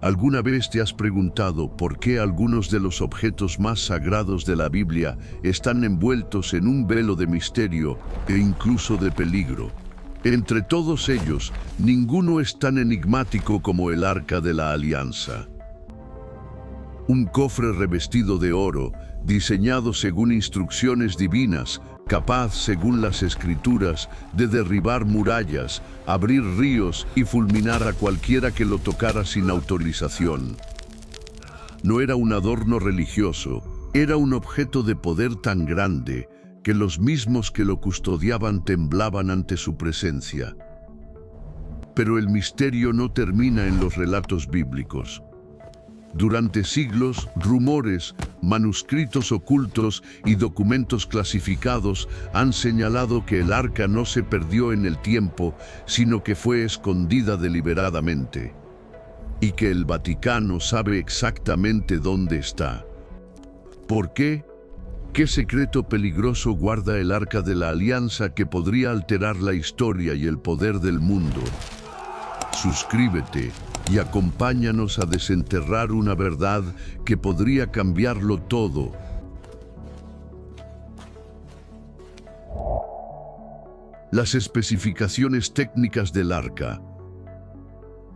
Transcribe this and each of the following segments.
¿Alguna vez te has preguntado por qué algunos de los objetos más sagrados de la Biblia están envueltos en un velo de misterio e incluso de peligro? Entre todos ellos, ninguno es tan enigmático como el Arca de la Alianza. Un cofre revestido de oro, diseñado según instrucciones divinas, capaz, según las Escrituras, de derribar murallas, abrir ríos y fulminar a cualquiera que lo tocara sin autorización. No era un adorno religioso, era un objeto de poder tan grande que los mismos que lo custodiaban temblaban ante su presencia. Pero el misterio no termina en los relatos bíblicos. Durante siglos, rumores, manuscritos ocultos y documentos clasificados han señalado que el arca no se perdió en el tiempo, sino que fue escondida deliberadamente, y que el Vaticano sabe exactamente dónde está. ¿Por qué? ¿Qué secreto peligroso guarda el Arca de la Alianza que podría alterar la historia y el poder del mundo? Suscríbete y acompáñanos a desenterrar una verdad que podría cambiarlo todo. Las especificaciones técnicas del arca.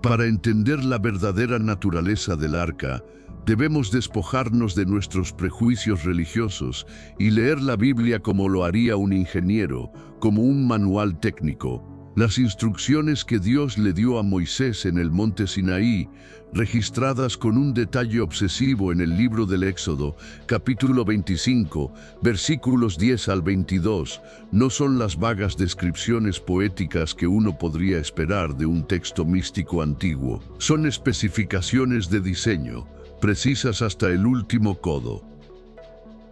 Para entender la verdadera naturaleza del arca, debemos despojarnos de nuestros prejuicios religiosos y leer la Biblia como lo haría un ingeniero, como un manual técnico. Las instrucciones que Dios le dio a Moisés en el monte Sinaí, registradas con un detalle obsesivo en el libro del Éxodo, capítulo 25, versículos 10 al 22, no son las vagas descripciones poéticas que uno podría esperar de un texto místico antiguo. Son especificaciones de diseño, precisas hasta el último codo.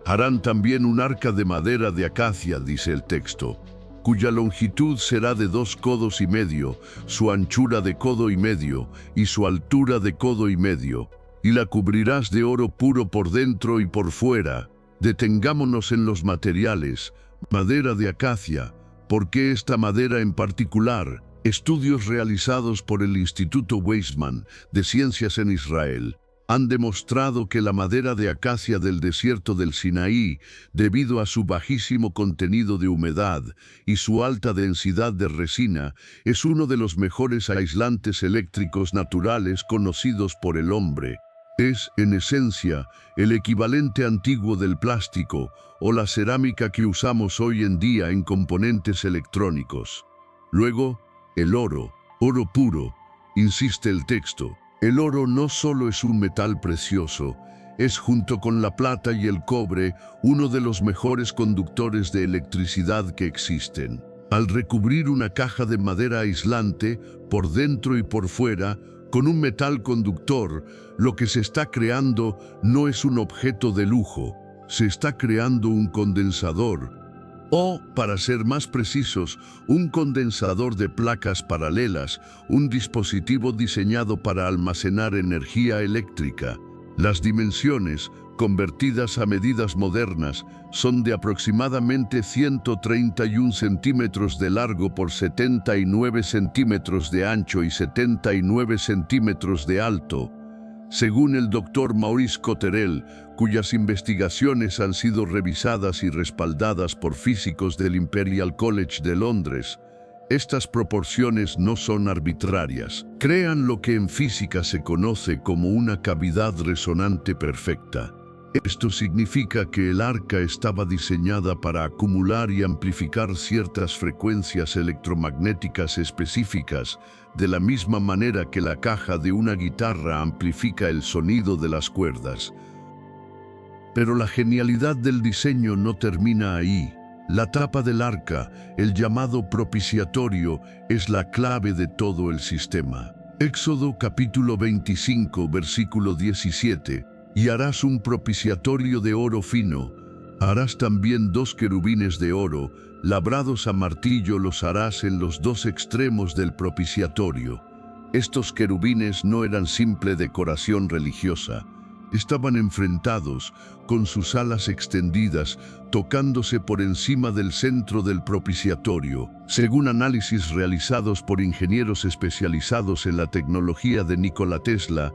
Harán también un arca de madera de acacia, dice el texto, cuya longitud será de 2 codos y medio, su anchura de codo y medio, y su altura de codo y medio, y la cubrirás de oro puro por dentro y por fuera. Detengámonos en los materiales. Madera de acacia. ¿Por qué esta madera en particular? Estudios realizados por el Instituto Weizmann de Ciencias en Israel han demostrado que la madera de acacia del desierto del Sinaí, debido a su bajísimo contenido de humedad y su alta densidad de resina, es uno de los mejores aislantes eléctricos naturales conocidos por el hombre. Es, en esencia, el equivalente antiguo del plástico o la cerámica que usamos hoy en día en componentes electrónicos. Luego, el oro puro, insiste el texto. El oro no solo es un metal precioso, es junto con la plata y el cobre uno de los mejores conductores de electricidad que existen. Al recubrir una caja de madera aislante, por dentro y por fuera, con un metal conductor, lo que se está creando no es un objeto de lujo, se está creando un condensador, o, para ser más precisos, un condensador de placas paralelas, un dispositivo diseñado para almacenar energía eléctrica. Las dimensiones, convertidas a medidas modernas, son de aproximadamente 131 centímetros de largo por 79 centímetros de ancho y 79 centímetros de alto. Según el Dr. Maurice Cotterell, cuyas investigaciones han sido revisadas y respaldadas por físicos del Imperial College de Londres, estas proporciones no son arbitrarias. Crean lo que en física se conoce como una cavidad resonante perfecta. Esto significa que el arca estaba diseñada para acumular y amplificar ciertas frecuencias electromagnéticas específicas, de la misma manera que la caja de una guitarra amplifica el sonido de las cuerdas. Pero la genialidad del diseño no termina ahí. La tapa del arca, el llamado propiciatorio, es la clave de todo el sistema. Éxodo capítulo 25, versículo 17. Y harás un propiciatorio de oro fino. Harás también 2 querubines de oro, labrados a martillo los harás en los 2 extremos del propiciatorio. Estos querubines no eran simple decoración religiosa. Estaban enfrentados, con sus alas extendidas, tocándose por encima del centro del propiciatorio. Según análisis realizados por ingenieros especializados en la tecnología de Nikola Tesla,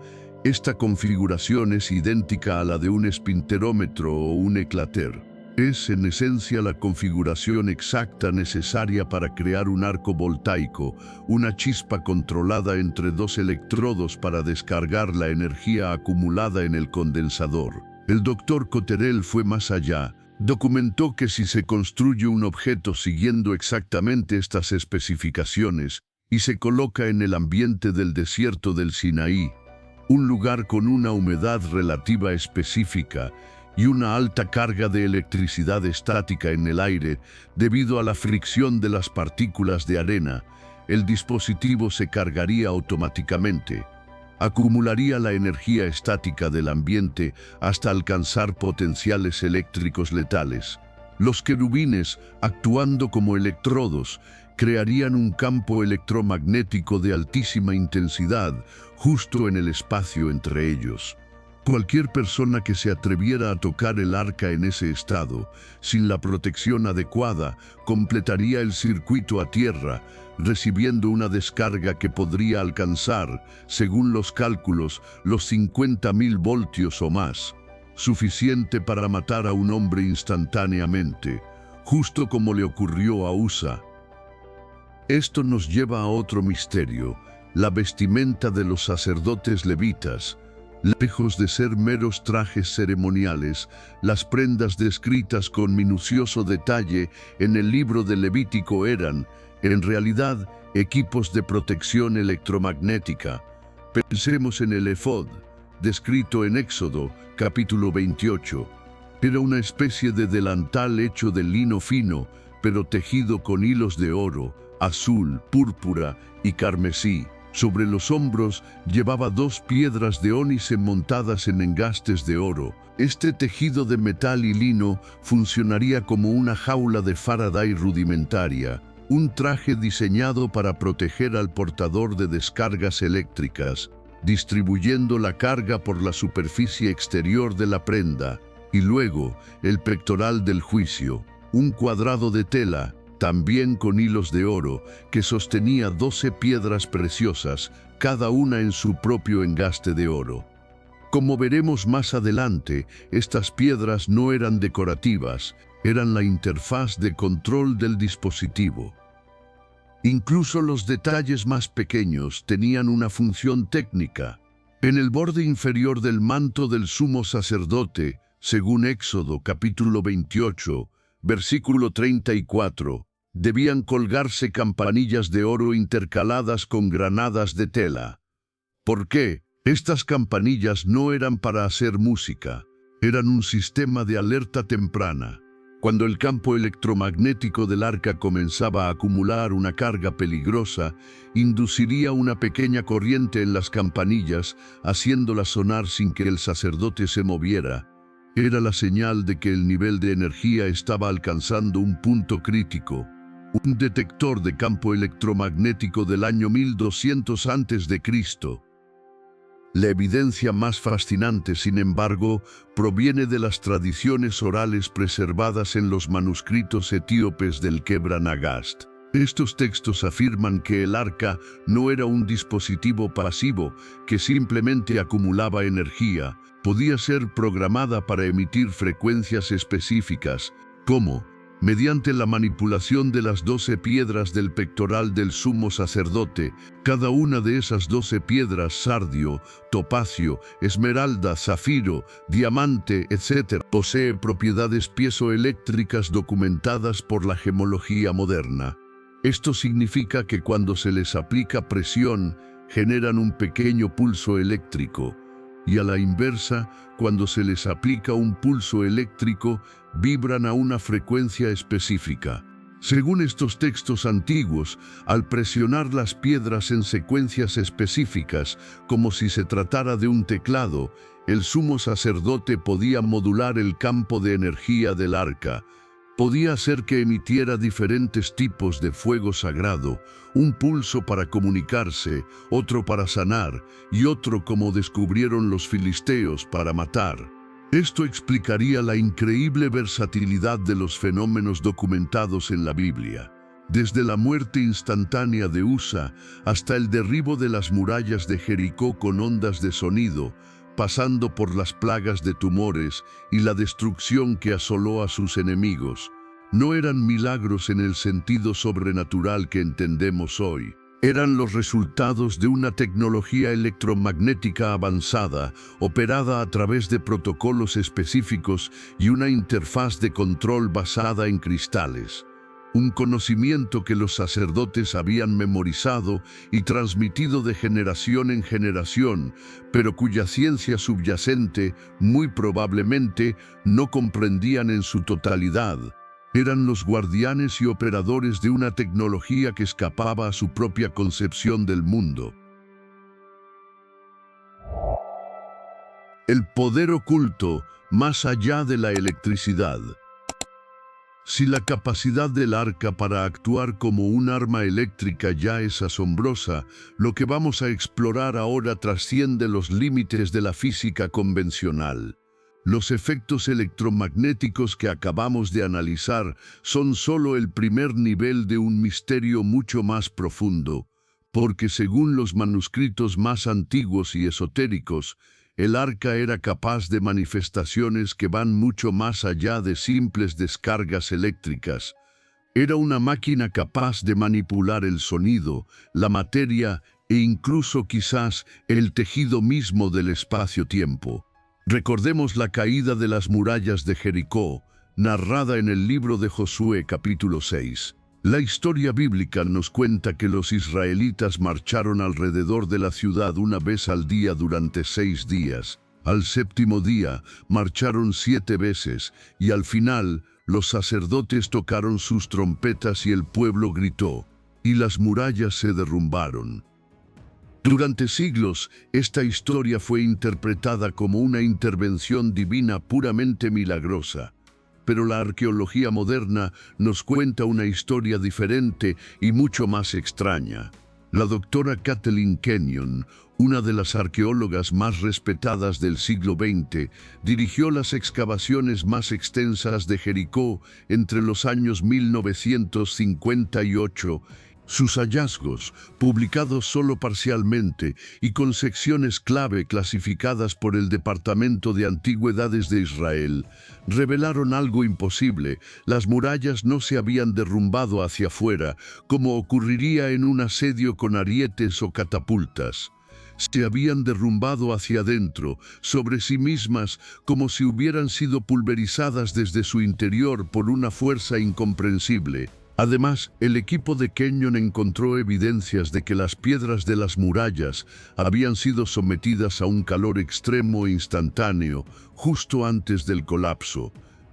Esta configuración es idéntica a la de un espinterómetro o un eclater. Es, en esencia, la configuración exacta necesaria para crear un arco voltaico, una chispa controlada entre dos electrodos para descargar la energía acumulada en el condensador. El doctor Cotterell fue más allá. Documentó que si se construye un objeto siguiendo exactamente estas especificaciones y se coloca en el ambiente del desierto del Sinaí, un lugar con una humedad relativa específica y una alta carga de electricidad estática en el aire debido a la fricción de las partículas de arena, el dispositivo se cargaría automáticamente. Acumularía la energía estática del ambiente hasta alcanzar potenciales eléctricos letales. Los querubines, actuando como electrodos, crearían un campo electromagnético de altísima intensidad justo en el espacio entre ellos. Cualquier persona que se atreviera a tocar el arca en ese estado, sin la protección adecuada, completaría el circuito a tierra, recibiendo una descarga que podría alcanzar, según los cálculos, los 50.000 voltios o más, suficiente para matar a un hombre instantáneamente, justo como le ocurrió a Usa. Esto nos lleva a otro misterio, la vestimenta de los sacerdotes levitas. Lejos de ser meros trajes ceremoniales, las prendas descritas con minucioso detalle en el libro de Levítico eran, en realidad, equipos de protección electromagnética. Pensemos en el efod, descrito en Éxodo, capítulo 28. Era una especie de delantal hecho de lino fino, pero tejido con hilos de oro, azul, púrpura y carmesí. Sobre los hombros llevaba 2 piedras de ónice montadas en engastes de oro. Este tejido de metal y lino funcionaría como una jaula de Faraday rudimentaria, un traje diseñado para proteger al portador de descargas eléctricas, distribuyendo la carga por la superficie exterior de la prenda, y luego el pectoral del juicio, un cuadrado de tela, también con hilos de oro, que sostenía 12 piedras preciosas, cada una en su propio engaste de oro. Como veremos más adelante, estas piedras no eran decorativas, eran la interfaz de control del dispositivo. Incluso los detalles más pequeños tenían una función técnica. En el borde inferior del manto del sumo sacerdote, según Éxodo capítulo 28, versículo 34, debían colgarse campanillas de oro intercaladas con granadas de tela. ¿Por qué? Estas campanillas no eran para hacer música, eran un sistema de alerta temprana. Cuando el campo electromagnético del arca comenzaba a acumular una carga peligrosa, induciría una pequeña corriente en las campanillas, haciéndolas sonar sin que el sacerdote se moviera. Era la señal de que el nivel de energía estaba alcanzando un punto crítico. Un detector de campo electromagnético del año 1200 a.C. La evidencia más fascinante, sin embargo, proviene de las tradiciones orales preservadas en los manuscritos etíopes del Kebra Nagast. Estos textos afirman que el arca no era un dispositivo pasivo que simplemente acumulaba energía, podía ser programada para emitir frecuencias específicas, como mediante la manipulación de las 12 piedras del pectoral del sumo sacerdote. Cada una de esas 12 piedras, sardio, topacio, esmeralda, zafiro, diamante, etc., posee propiedades piezoeléctricas documentadas por la gemología moderna. Esto significa que cuando se les aplica presión, generan un pequeño pulso eléctrico, y a la inversa, cuando se les aplica un pulso eléctrico, vibran a una frecuencia específica. Según estos textos antiguos, al presionar las piedras en secuencias específicas, como si se tratara de un teclado, el sumo sacerdote podía modular el campo de energía del arca. Podía hacer que emitiera diferentes tipos de fuego sagrado, un pulso para comunicarse, otro para sanar y otro, como descubrieron los filisteos, para matar. Esto explicaría la increíble versatilidad de los fenómenos documentados en la Biblia. Desde la muerte instantánea de Usa hasta el derribo de las murallas de Jericó con ondas de sonido, pasando por las plagas de tumores y la destrucción que asoló a sus enemigos, no eran milagros en el sentido sobrenatural que entendemos hoy. Eran los resultados de una tecnología electromagnética avanzada, operada a través de protocolos específicos y una interfaz de control basada en cristales. Un conocimiento que los sacerdotes habían memorizado y transmitido de generación en generación, pero cuya ciencia subyacente, muy probablemente, no comprendían en su totalidad. Eran los guardianes y operadores de una tecnología que escapaba a su propia concepción del mundo. El poder oculto más allá de la electricidad. Si la capacidad del arca para actuar como un arma eléctrica ya es asombrosa, lo que vamos a explorar ahora trasciende los límites de la física convencional. Los efectos electromagnéticos que acabamos de analizar son solo el primer nivel de un misterio mucho más profundo, porque según los manuscritos más antiguos y esotéricos, el arca era capaz de manifestaciones que van mucho más allá de simples descargas eléctricas. Era una máquina capaz de manipular el sonido, la materia e incluso quizás el tejido mismo del espacio-tiempo. Recordemos la caída de las murallas de Jericó, narrada en el libro de Josué capítulo 6. La historia bíblica nos cuenta que los israelitas marcharon alrededor de la ciudad una vez al día durante 6 días. Al séptimo día marcharon 7 veces y al final los sacerdotes tocaron sus trompetas y el pueblo gritó, y las murallas se derrumbaron. Durante siglos, esta historia fue interpretada como una intervención divina puramente milagrosa. Pero la arqueología moderna nos cuenta una historia diferente y mucho más extraña. La doctora Kathleen Kenyon, una de las arqueólogas más respetadas del siglo XX, dirigió las excavaciones más extensas de Jericó entre los años 1958. Sus hallazgos, publicados solo parcialmente y con secciones clave clasificadas por el Departamento de Antigüedades de Israel, revelaron algo imposible. Las murallas no se habían derrumbado hacia afuera, como ocurriría en un asedio con arietes o catapultas. Se habían derrumbado hacia adentro, sobre sí mismas, como si hubieran sido pulverizadas desde su interior por una fuerza incomprensible. Además, el equipo de Kenyon encontró evidencias de que las piedras de las murallas habían sido sometidas a un calor extremo e instantáneo justo antes del colapso.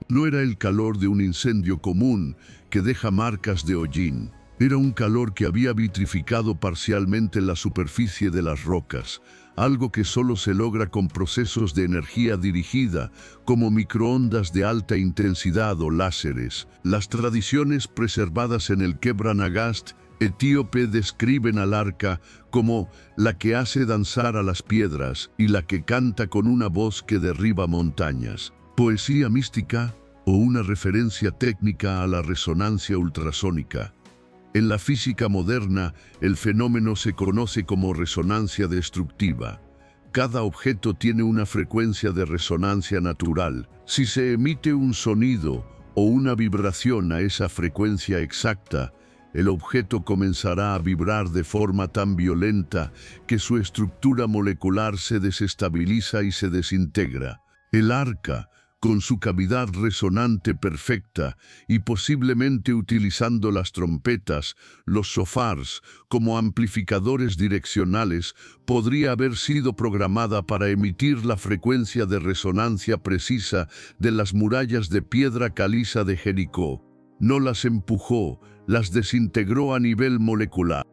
No era el calor de un incendio común que deja marcas de hollín. Era un calor que había vitrificado parcialmente la superficie de las rocas, algo que solo se logra con procesos de energía dirigida, como microondas de alta intensidad o láseres. Las tradiciones preservadas en el Kebra Nagast etíope describen al arca como la que hace danzar a las piedras y la que canta con una voz que derriba montañas. Poesía mística o una referencia técnica a la resonancia ultrasónica. En la física moderna, el fenómeno se conoce como resonancia destructiva. Cada objeto tiene una frecuencia de resonancia natural. Si se emite un sonido o una vibración a esa frecuencia exacta, el objeto comenzará a vibrar de forma tan violenta que su estructura molecular se desestabiliza y se desintegra. El arca, con su cavidad resonante perfecta y posiblemente utilizando las trompetas, los shofars, como amplificadores direccionales, podría haber sido programada para emitir la frecuencia de resonancia precisa de las murallas de piedra caliza de Jericó. No las empujó, las desintegró a nivel molecular.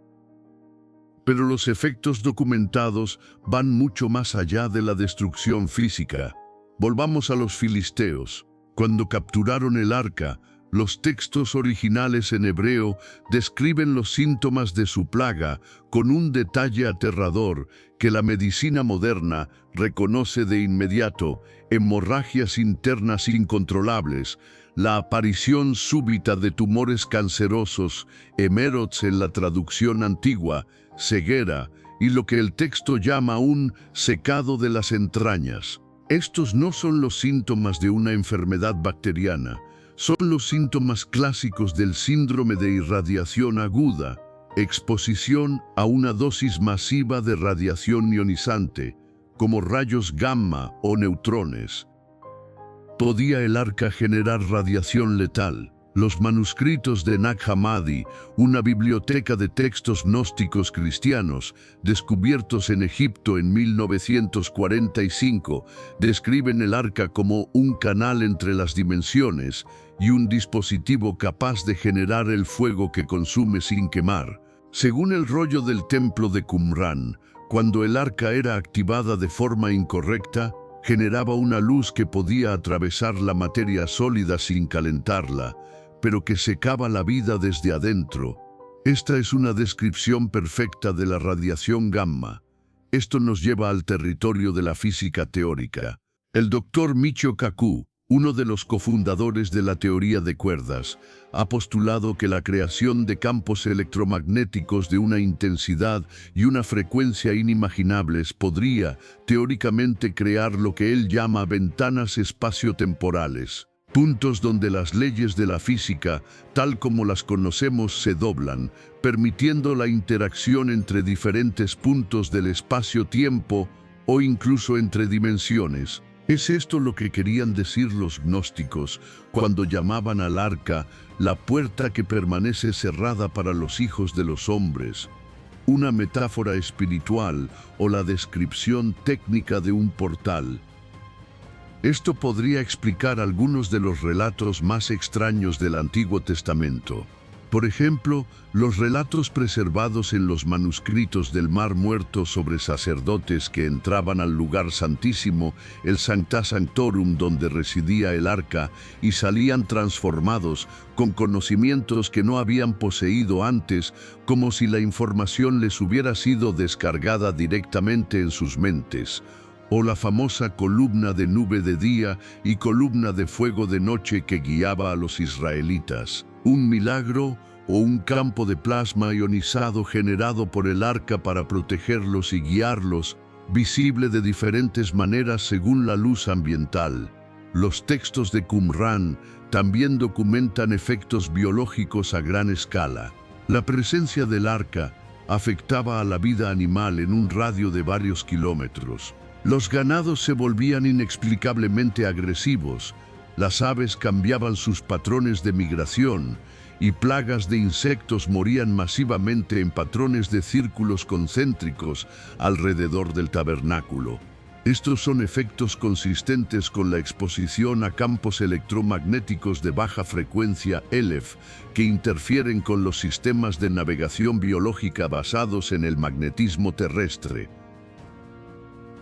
Pero los efectos documentados van mucho más allá de la destrucción física. Volvamos a los filisteos. Cuando capturaron el arca, los textos originales en hebreo describen los síntomas de su plaga con un detalle aterrador que la medicina moderna reconoce de inmediato: hemorragias internas incontrolables, la aparición súbita de tumores cancerosos, hemerots en la traducción antigua, ceguera, y lo que el texto llama un secado de las entrañas. Estos no son los síntomas de una enfermedad bacteriana, son los síntomas clásicos del síndrome de irradiación aguda, exposición a una dosis masiva de radiación ionizante, como rayos gamma o neutrones. ¿Podía el arca generar radiación letal? Los manuscritos de Nag Hammadi, una biblioteca de textos gnósticos cristianos, descubiertos en Egipto en 1945, describen el arca como un canal entre las dimensiones y un dispositivo capaz de generar el fuego que consume sin quemar. Según el rollo del templo de Qumran, cuando el arca era activada de forma incorrecta, generaba una luz que podía atravesar la materia sólida sin calentarla, pero que secaba la vida desde adentro. Esta es una descripción perfecta de la radiación gamma. Esto nos lleva al territorio de la física teórica. El doctor Michio Kaku, uno de los cofundadores de la teoría de cuerdas, ha postulado que la creación de campos electromagnéticos de una intensidad y una frecuencia inimaginables podría, teóricamente, crear lo que él llama ventanas espaciotemporales, puntos donde las leyes de la física, tal como las conocemos, se doblan, permitiendo la interacción entre diferentes puntos del espacio-tiempo o incluso entre dimensiones. ¿Es esto lo que querían decir los gnósticos cuando llamaban al arca la puerta que permanece cerrada para los hijos de los hombres? ¿Una metáfora espiritual o la descripción técnica de un portal? Esto podría explicar algunos de los relatos más extraños del Antiguo Testamento. Por ejemplo, los relatos preservados en los manuscritos del Mar Muerto sobre sacerdotes que entraban al lugar santísimo, el Sancta Sanctorum donde residía el arca, y salían transformados, con conocimientos que no habían poseído antes, como si la información les hubiera sido descargada directamente en sus mentes. O la famosa columna de nube de día y columna de fuego de noche que guiaba a los israelitas. Un milagro o un campo de plasma ionizado generado por el arca para protegerlos y guiarlos, visible de diferentes maneras según la luz ambiental. Los textos de Qumran también documentan efectos biológicos a gran escala. La presencia del arca afectaba a la vida animal en un radio de varios kilómetros. Los ganados se volvían inexplicablemente agresivos, las aves cambiaban sus patrones de migración y plagas de insectos morían masivamente en patrones de círculos concéntricos alrededor del tabernáculo. Estos son efectos consistentes con la exposición a campos electromagnéticos de baja frecuencia ELEF que interfieren con los sistemas de navegación biológica basados en el magnetismo terrestre.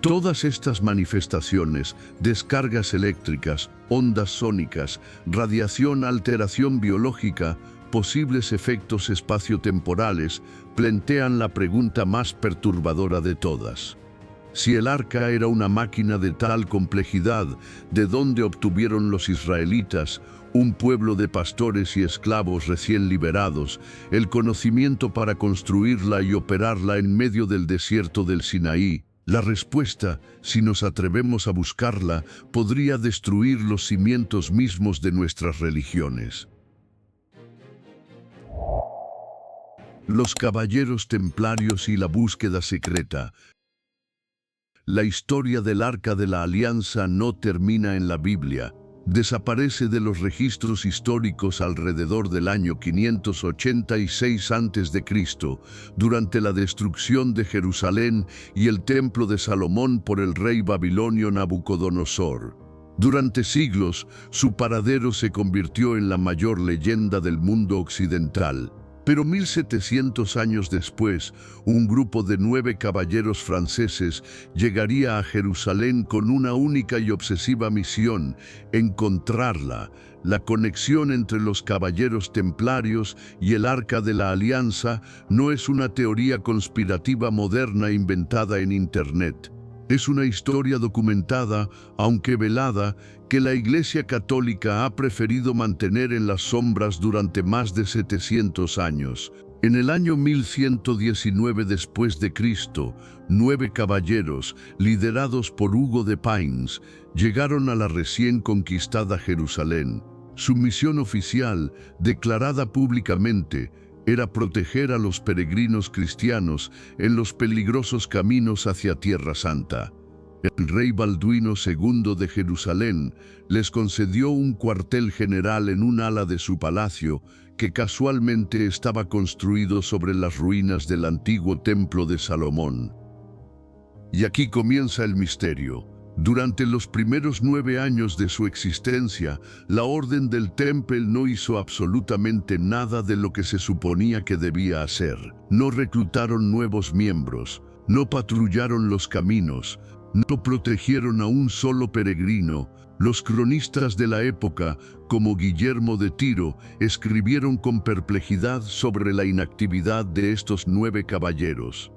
Todas estas manifestaciones, descargas eléctricas, ondas sónicas, radiación, alteración biológica, posibles efectos espaciotemporales, plantean la pregunta más perturbadora de todas. Si el arca era una máquina de tal complejidad, ¿de dónde obtuvieron los israelitas, un pueblo de pastores y esclavos recién liberados, el conocimiento para construirla y operarla en medio del desierto del Sinaí? La respuesta, si nos atrevemos a buscarla, podría destruir los cimientos mismos de nuestras religiones. Los caballeros templarios y la búsqueda secreta. La historia del Arca de la Alianza no termina en la Biblia. Desaparece de los registros históricos alrededor del año 586 a.C., durante la destrucción de Jerusalén y el templo de Salomón por el rey babilonio Nabucodonosor. Durante siglos, su paradero se convirtió en la mayor leyenda del mundo occidental. Pero 1700 años después, un grupo de 9 caballeros franceses llegaría a Jerusalén con una única y obsesiva misión: encontrarla. La conexión entre los caballeros templarios y el Arca de la Alianza no es una teoría conspirativa moderna inventada en Internet. Es una historia documentada, aunque velada, que la Iglesia Católica ha preferido mantener en las sombras durante más de 700 años. En el año 1119 después de Cristo, 9 caballeros, liderados por Hugo de Payns, llegaron a la recién conquistada Jerusalén. Su misión oficial, declarada públicamente, era proteger a los peregrinos cristianos en los peligrosos caminos hacia Tierra Santa. El rey Balduino II de Jerusalén les concedió un cuartel general en un ala de su palacio que casualmente estaba construido sobre las ruinas del antiguo templo de Salomón. Y aquí comienza el misterio. Durante los primeros 9 años de su existencia, la Orden del Temple no hizo absolutamente nada de lo que se suponía que debía hacer. No reclutaron nuevos miembros, no patrullaron los caminos, no protegieron a un solo peregrino. Los cronistas de la época, como Guillermo de Tiro, escribieron con perplejidad sobre la inactividad de estos 9 caballeros.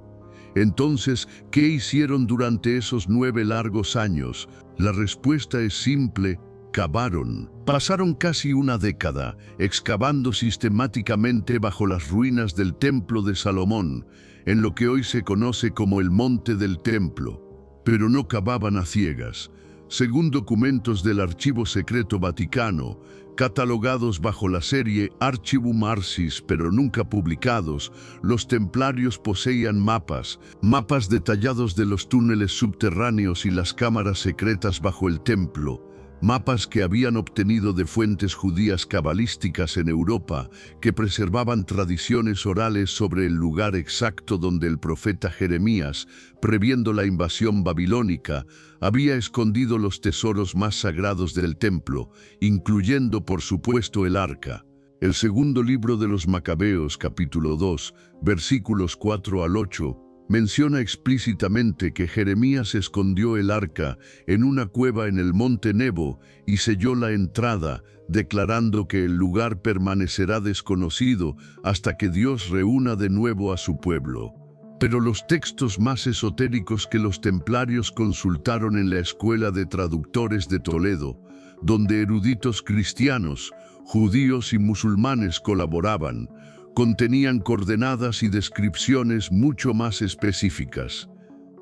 Entonces, ¿qué hicieron durante esos 9 largos años? La respuesta es simple: cavaron. Pasaron casi una década excavando sistemáticamente bajo las ruinas del Templo de Salomón, en lo que hoy se conoce como el Monte del Templo. Pero no cavaban a ciegas. Según documentos del Archivo Secreto Vaticano, catalogados bajo la serie Archivum Arcis, pero nunca publicados, los templarios poseían mapas detallados de los túneles subterráneos y las cámaras secretas bajo el templo, mapas que habían obtenido de fuentes judías cabalísticas en Europa, que preservaban tradiciones orales sobre el lugar exacto donde el profeta Jeremías, previendo la invasión babilónica, había escondido los tesoros más sagrados del templo, incluyendo por supuesto el arca. El segundo libro de los Macabeos, capítulo 2, versículos 4 al 8, menciona explícitamente que Jeremías escondió el arca en una cueva en el monte Nebo y selló la entrada, declarando que el lugar permanecerá desconocido hasta que Dios reúna de nuevo a su pueblo. Pero los textos más esotéricos que los templarios consultaron en la Escuela de Traductores de Toledo, donde eruditos cristianos, judíos y musulmanes colaboraban, contenían coordenadas y descripciones mucho más específicas.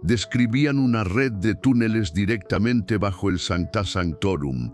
Describían una red de túneles directamente bajo el Sancta Sanctorum.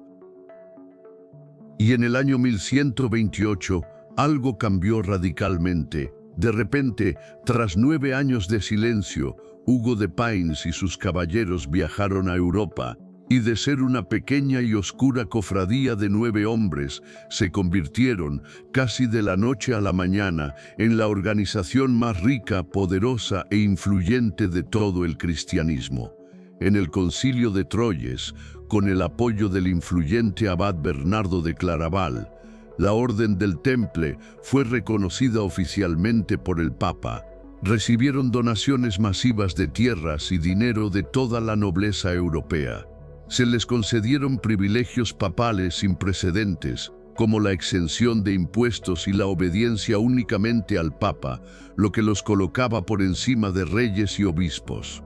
Y en el año 1128, algo cambió radicalmente. De repente, tras 9 años de silencio, Hugo de Payns y sus caballeros viajaron a Europa, y de ser una pequeña y oscura cofradía de 9 hombres, se convirtieron, casi de la noche a la mañana, en la organización más rica, poderosa e influyente de todo el cristianismo. En el Concilio de Troyes, con el apoyo del influyente abad Bernardo de Claraval, la Orden del Temple fue reconocida oficialmente por el Papa. Recibieron donaciones masivas de tierras y dinero de toda la nobleza europea. Se les concedieron privilegios papales sin precedentes, como la exención de impuestos y la obediencia únicamente al Papa, lo que los colocaba por encima de reyes y obispos.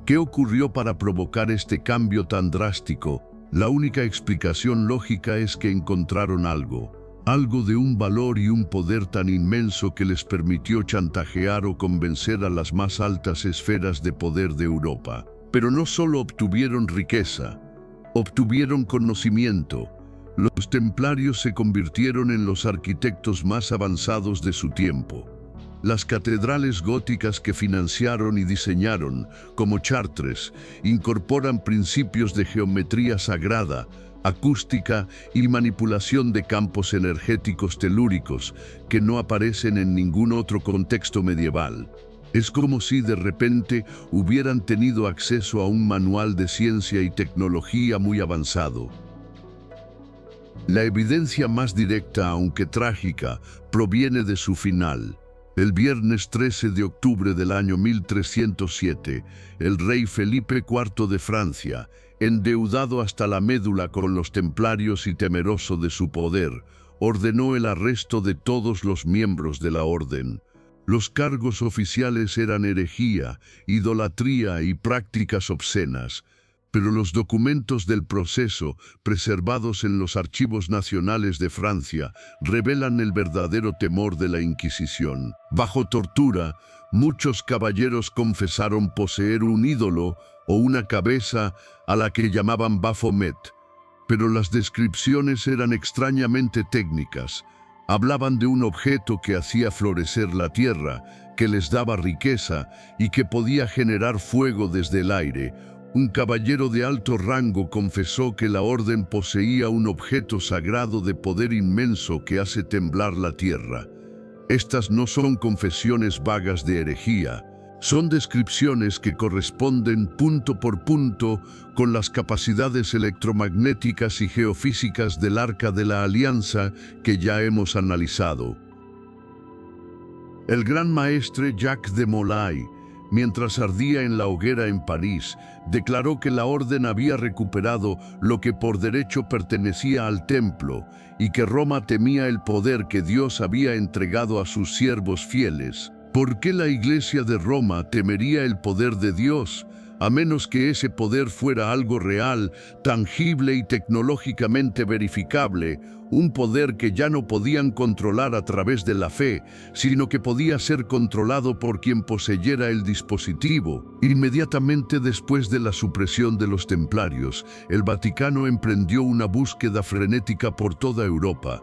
¿Qué ocurrió para provocar este cambio tan drástico? La única explicación lógica es que encontraron algo de un valor y un poder tan inmenso que les permitió chantajear o convencer a las más altas esferas de poder de Europa. Pero no solo obtuvieron riqueza, obtuvieron conocimiento. Los templarios se convirtieron en los arquitectos más avanzados de su tiempo. Las catedrales góticas que financiaron y diseñaron, como Chartres, incorporan principios de geometría sagrada, acústica y manipulación de campos energéticos telúricos que no aparecen en ningún otro contexto medieval. Es como si de repente hubieran tenido acceso a un manual de ciencia y tecnología muy avanzado. La evidencia más directa, aunque trágica, proviene de su final. El viernes 13 de octubre del año 1307, el rey Felipe IV de Francia, endeudado hasta la médula con los templarios y temeroso de su poder, ordenó el arresto de todos los miembros de la orden. Los cargos oficiales eran herejía, idolatría y prácticas obscenas, pero los documentos del proceso, preservados en los archivos nacionales de Francia, revelan el verdadero temor de la Inquisición. Bajo tortura, muchos caballeros confesaron poseer un ídolo o una cabeza a la que llamaban Baphomet, pero las descripciones eran extrañamente técnicas. Hablaban de un objeto que hacía florecer la tierra, que les daba riqueza y que podía generar fuego desde el aire. Un caballero de alto rango confesó que la orden poseía un objeto sagrado de poder inmenso que hace temblar la tierra. Estas no son confesiones vagas de herejía, son descripciones que corresponden punto por punto con las capacidades electromagnéticas y geofísicas del Arca de la Alianza que ya hemos analizado. El gran maestre Jacques de Molay, mientras ardía en la hoguera en París, declaró que la orden había recuperado lo que por derecho pertenecía al templo y que Roma temía el poder que Dios había entregado a sus siervos fieles. ¿Por qué la Iglesia de Roma temería el poder de Dios, a menos que ese poder fuera algo real, tangible y tecnológicamente verificable, un poder que ya no podían controlar a través de la fe, sino que podía ser controlado por quien poseyera el dispositivo? Inmediatamente después de la supresión de los templarios, el Vaticano emprendió una búsqueda frenética por toda Europa,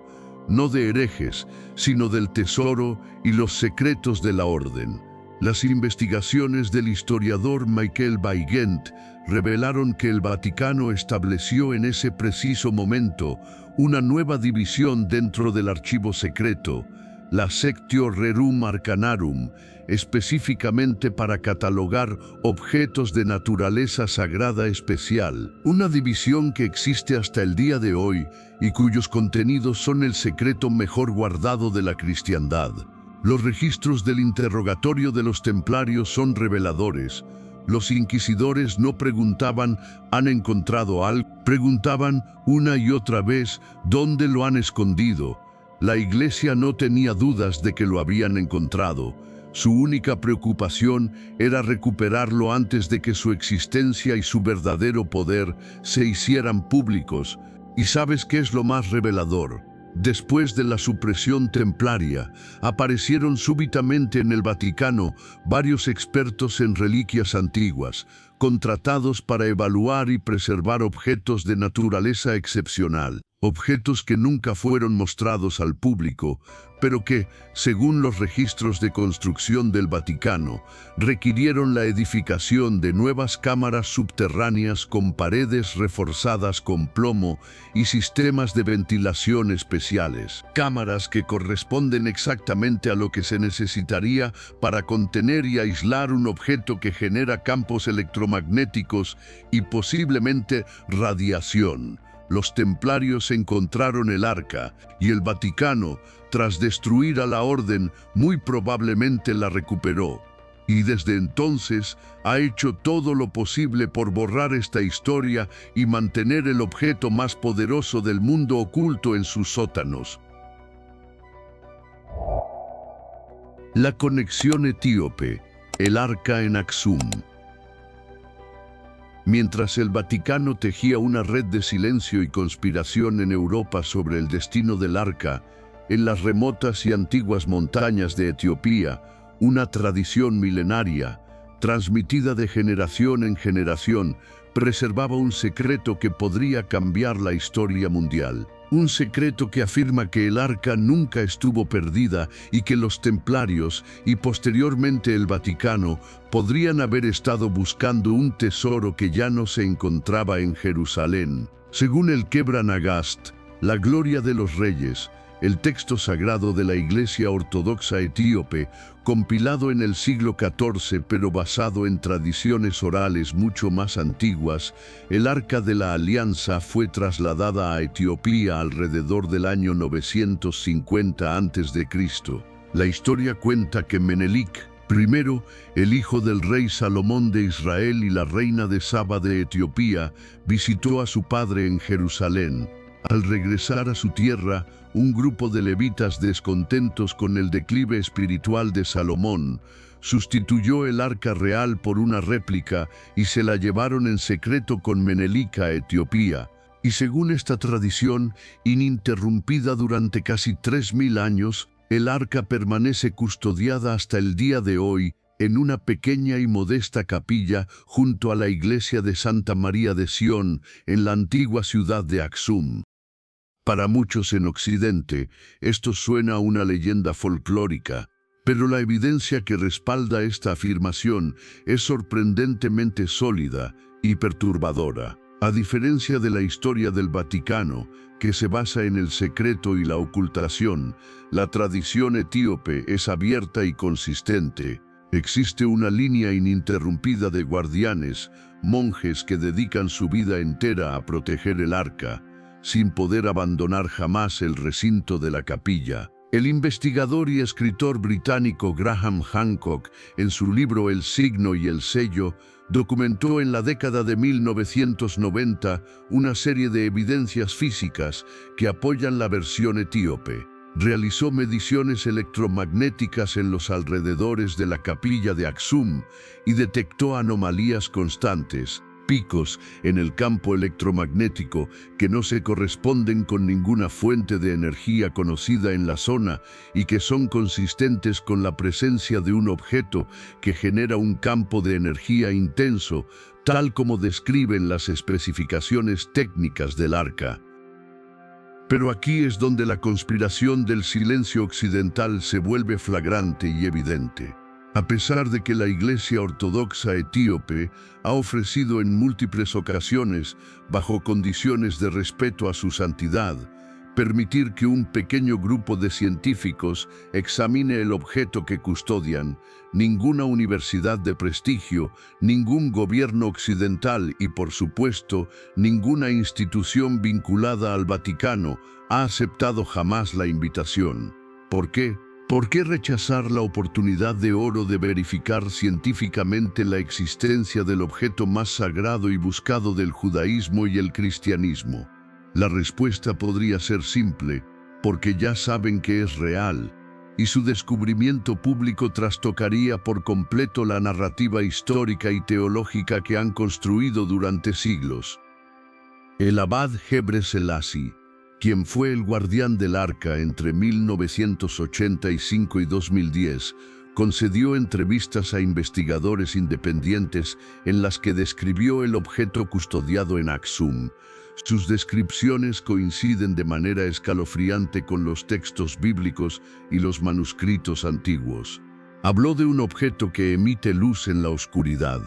no de herejes, sino del tesoro y los secretos de la orden. Las investigaciones del historiador Michael Weygand revelaron que el Vaticano estableció en ese preciso momento una nueva división dentro del archivo secreto, la Sectio Rerum Arcanarum, específicamente para catalogar objetos de naturaleza sagrada especial, una división que existe hasta el día de hoy y cuyos contenidos son el secreto mejor guardado de la cristiandad. Los registros del interrogatorio de los templarios son reveladores. Los inquisidores no preguntaban ¿han encontrado algo? Preguntaban una y otra vez ¿dónde lo han escondido? La Iglesia no tenía dudas de que lo habían encontrado. Su única preocupación era recuperarlo antes de que su existencia y su verdadero poder se hicieran públicos. ¿Y sabes qué es lo más revelador? Después de la supresión templaria, aparecieron súbitamente en el Vaticano varios expertos en reliquias antiguas, contratados para evaluar y preservar objetos de naturaleza excepcional. Objetos que nunca fueron mostrados al público, pero que, según los registros de construcción del Vaticano, requirieron la edificación de nuevas cámaras subterráneas con paredes reforzadas con plomo y sistemas de ventilación especiales. Cámaras que corresponden exactamente a lo que se necesitaría para contener y aislar un objeto que genera campos electromagnéticos y posiblemente radiación. Los templarios encontraron el arca y el Vaticano, tras destruir a la orden, muy probablemente la recuperó. Y desde entonces ha hecho todo lo posible por borrar esta historia y mantener el objeto más poderoso del mundo oculto en sus sótanos. La conexión etíope, el arca en Aksum. Mientras el Vaticano tejía una red de silencio y conspiración en Europa sobre el destino del arca, en las remotas y antiguas montañas de Etiopía, una tradición milenaria, transmitida de generación en generación, preservaba un secreto que podría cambiar la historia mundial. Un secreto que afirma que el arca nunca estuvo perdida y que los templarios y posteriormente el Vaticano podrían haber estado buscando un tesoro que ya no se encontraba en Jerusalén. Según el Kebra Nagast, la gloria de los reyes, el texto sagrado de la Iglesia Ortodoxa Etíope, compilado en el siglo XIV pero basado en tradiciones orales mucho más antiguas, el Arca de la Alianza fue trasladada a Etiopía alrededor del año 950 a.C. La historia cuenta que Menelik I, el hijo del rey Salomón de Israel y la reina de Saba de Etiopía, visitó a su padre en Jerusalén. Al regresar a su tierra, un grupo de levitas descontentos con el declive espiritual de Salomón sustituyó el arca real por una réplica y se la llevaron en secreto con Menelik a Etiopía. Y según esta tradición, ininterrumpida durante casi 3000 años, el arca permanece custodiada hasta el día de hoy en una pequeña y modesta capilla junto a la iglesia de Santa María de Sion, en la antigua ciudad de Aksum. Para muchos en Occidente, esto suena a una leyenda folclórica, pero la evidencia que respalda esta afirmación es sorprendentemente sólida y perturbadora. A diferencia de la historia del Vaticano, que se basa en el secreto y la ocultación, la tradición etíope es abierta y consistente. Existe una línea ininterrumpida de guardianes, monjes que dedican su vida entera a proteger el arca, sin poder abandonar jamás el recinto de la capilla. El investigador y escritor británico Graham Hancock, en su libro El signo y el sello, documentó en la década de 1990 una serie de evidencias físicas que apoyan la versión etíope. Realizó mediciones electromagnéticas en los alrededores de la capilla de Aksum y detectó anomalías constantes, picos en el campo electromagnético que no se corresponden con ninguna fuente de energía conocida en la zona y que son consistentes con la presencia de un objeto que genera un campo de energía intenso, tal como describen las especificaciones técnicas del arca. Pero aquí es donde la conspiración del silencio occidental se vuelve flagrante y evidente. A pesar de que la Iglesia Ortodoxa etíope ha ofrecido en múltiples ocasiones, bajo condiciones de respeto a su santidad, permitir que un pequeño grupo de científicos examine el objeto que custodian, ninguna universidad de prestigio, ningún gobierno occidental y, por supuesto, ninguna institución vinculada al Vaticano ha aceptado jamás la invitación. ¿Por qué? ¿Por qué rechazar la oportunidad de oro de verificar científicamente la existencia del objeto más sagrado y buscado del judaísmo y el cristianismo? La respuesta podría ser simple, porque ya saben que es real, y su descubrimiento público trastocaría por completo la narrativa histórica y teológica que han construido durante siglos. El abad Gebre Selassie, quien fue el guardián del arca entre 1985 y 2010, concedió entrevistas a investigadores independientes en las que describió el objeto custodiado en Aksum. Sus descripciones coinciden de manera escalofriante con los textos bíblicos y los manuscritos antiguos. Habló de un objeto que emite luz en la oscuridad,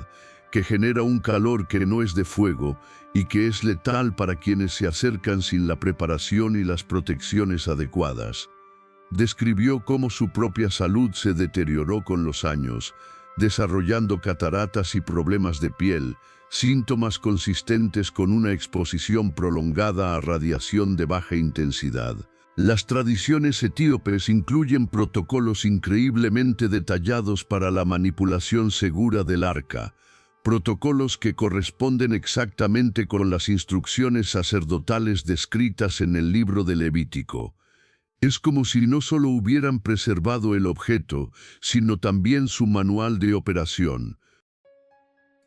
que genera un calor que no es de fuego y que es letal para quienes se acercan sin la preparación y las protecciones adecuadas. Describió cómo su propia salud se deterioró con los años, desarrollando cataratas y problemas de piel, síntomas consistentes con una exposición prolongada a radiación de baja intensidad. Las tradiciones etíopes incluyen protocolos increíblemente detallados para la manipulación segura del arca, protocolos que corresponden exactamente con las instrucciones sacerdotales descritas en el libro de Levítico. Es como si no solo hubieran preservado el objeto, sino también su manual de operación.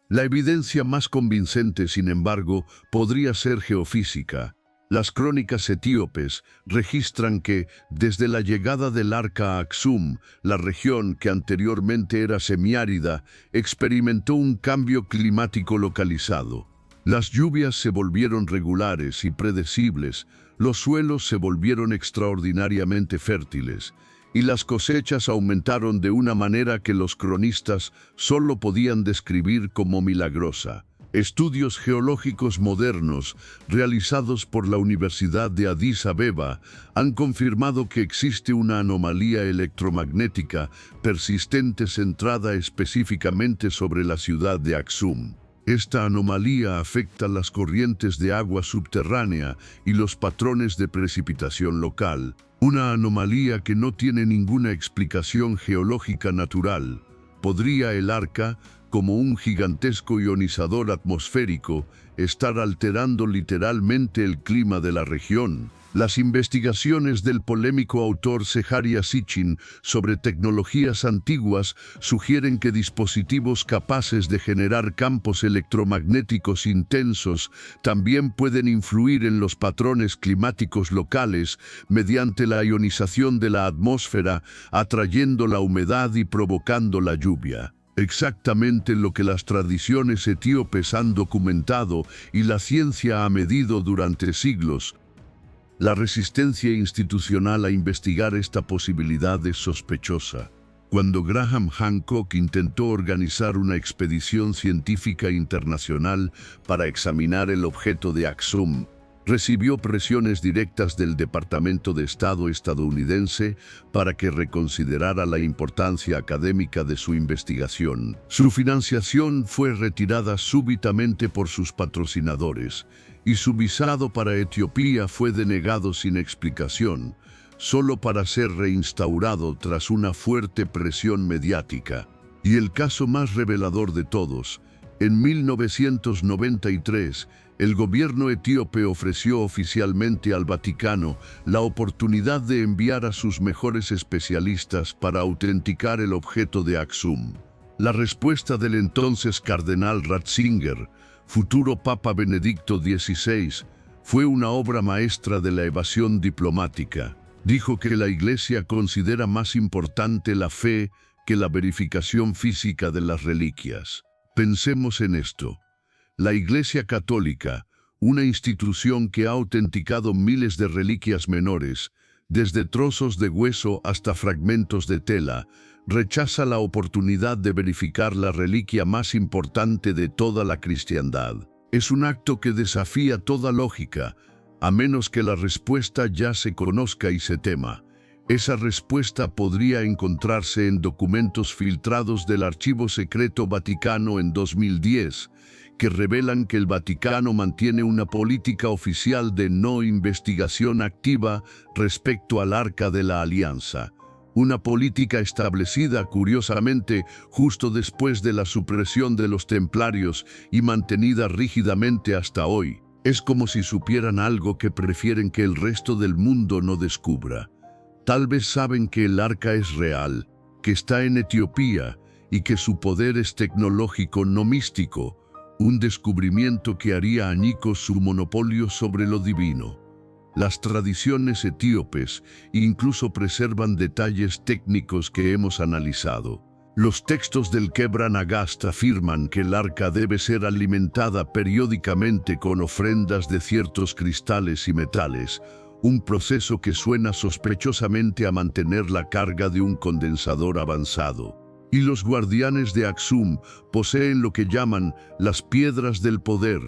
La evidencia más convincente, sin embargo, podría ser geofísica. Las crónicas etíopes registran que, desde la llegada del arca a Aksum, la región, que anteriormente era semiárida, experimentó un cambio climático localizado. Las lluvias se volvieron regulares y predecibles, los suelos se volvieron extraordinariamente fértiles, y las cosechas aumentaron de una manera que los cronistas solo podían describir como milagrosa. Estudios geológicos modernos, realizados por la Universidad de Addis Abeba, han confirmado que existe una anomalía electromagnética persistente centrada específicamente sobre la ciudad de Aksum. Esta anomalía afecta las corrientes de agua subterránea y los patrones de precipitación local, una anomalía que no tiene ninguna explicación geológica natural. ¿Podría el arca, como un gigantesco ionizador atmosférico, estar alterando literalmente el clima de la región. Las investigaciones del polémico autor Zecharia Sitchin sobre tecnologías antiguas sugieren que dispositivos capaces de generar campos electromagnéticos intensos también pueden influir en los patrones climáticos locales mediante la ionización de la atmósfera, atrayendo la humedad y provocando la lluvia. Exactamente lo que las tradiciones etíopes han documentado y la ciencia ha medido durante siglos. La resistencia institucional a investigar esta posibilidad es sospechosa. Cuando Graham Hancock intentó organizar una expedición científica internacional para examinar el objeto de Aksum, recibió presiones directas del Departamento de Estado estadounidense para que reconsiderara la importancia académica de su investigación. Su financiación fue retirada súbitamente por sus patrocinadores, y su visado para Etiopía fue denegado sin explicación, solo para ser reinstaurado tras una fuerte presión mediática. Y el caso más revelador de todos, en 1993, el gobierno etíope ofreció oficialmente al Vaticano la oportunidad de enviar a sus mejores especialistas para autenticar el objeto de Aksum. La respuesta del entonces cardenal Ratzinger, futuro Papa Benedicto XVI, fue una obra maestra de la evasión diplomática. Dijo que la Iglesia considera más importante la fe que la verificación física de las reliquias. Pensemos en esto. La Iglesia Católica, una institución que ha autenticado miles de reliquias menores, desde trozos de hueso hasta fragmentos de tela, rechaza la oportunidad de verificar la reliquia más importante de toda la cristiandad. Es un acto que desafía toda lógica, a menos que la respuesta ya se conozca y se tema. Esa respuesta podría encontrarse en documentos filtrados del Archivo Secreto Vaticano en 2010, que revelan que el Vaticano mantiene una política oficial de no investigación activa respecto al Arca de la Alianza. Una política establecida, curiosamente, justo después de la supresión de los templarios y mantenida rígidamente hasta hoy. Es como si supieran algo que prefieren que el resto del mundo no descubra. Tal vez saben que el arca es real, que está en Etiopía y que su poder es tecnológico, no místico, un descubrimiento que haría añicos su monopolio sobre lo divino. Las tradiciones etíopes incluso preservan detalles técnicos que hemos analizado. Los textos del Kebra Nagast afirman que el arca debe ser alimentada periódicamente con ofrendas de ciertos cristales y metales, un proceso que suena sospechosamente a mantener la carga de un condensador avanzado. Y los guardianes de Aksum poseen lo que llaman las piedras del poder,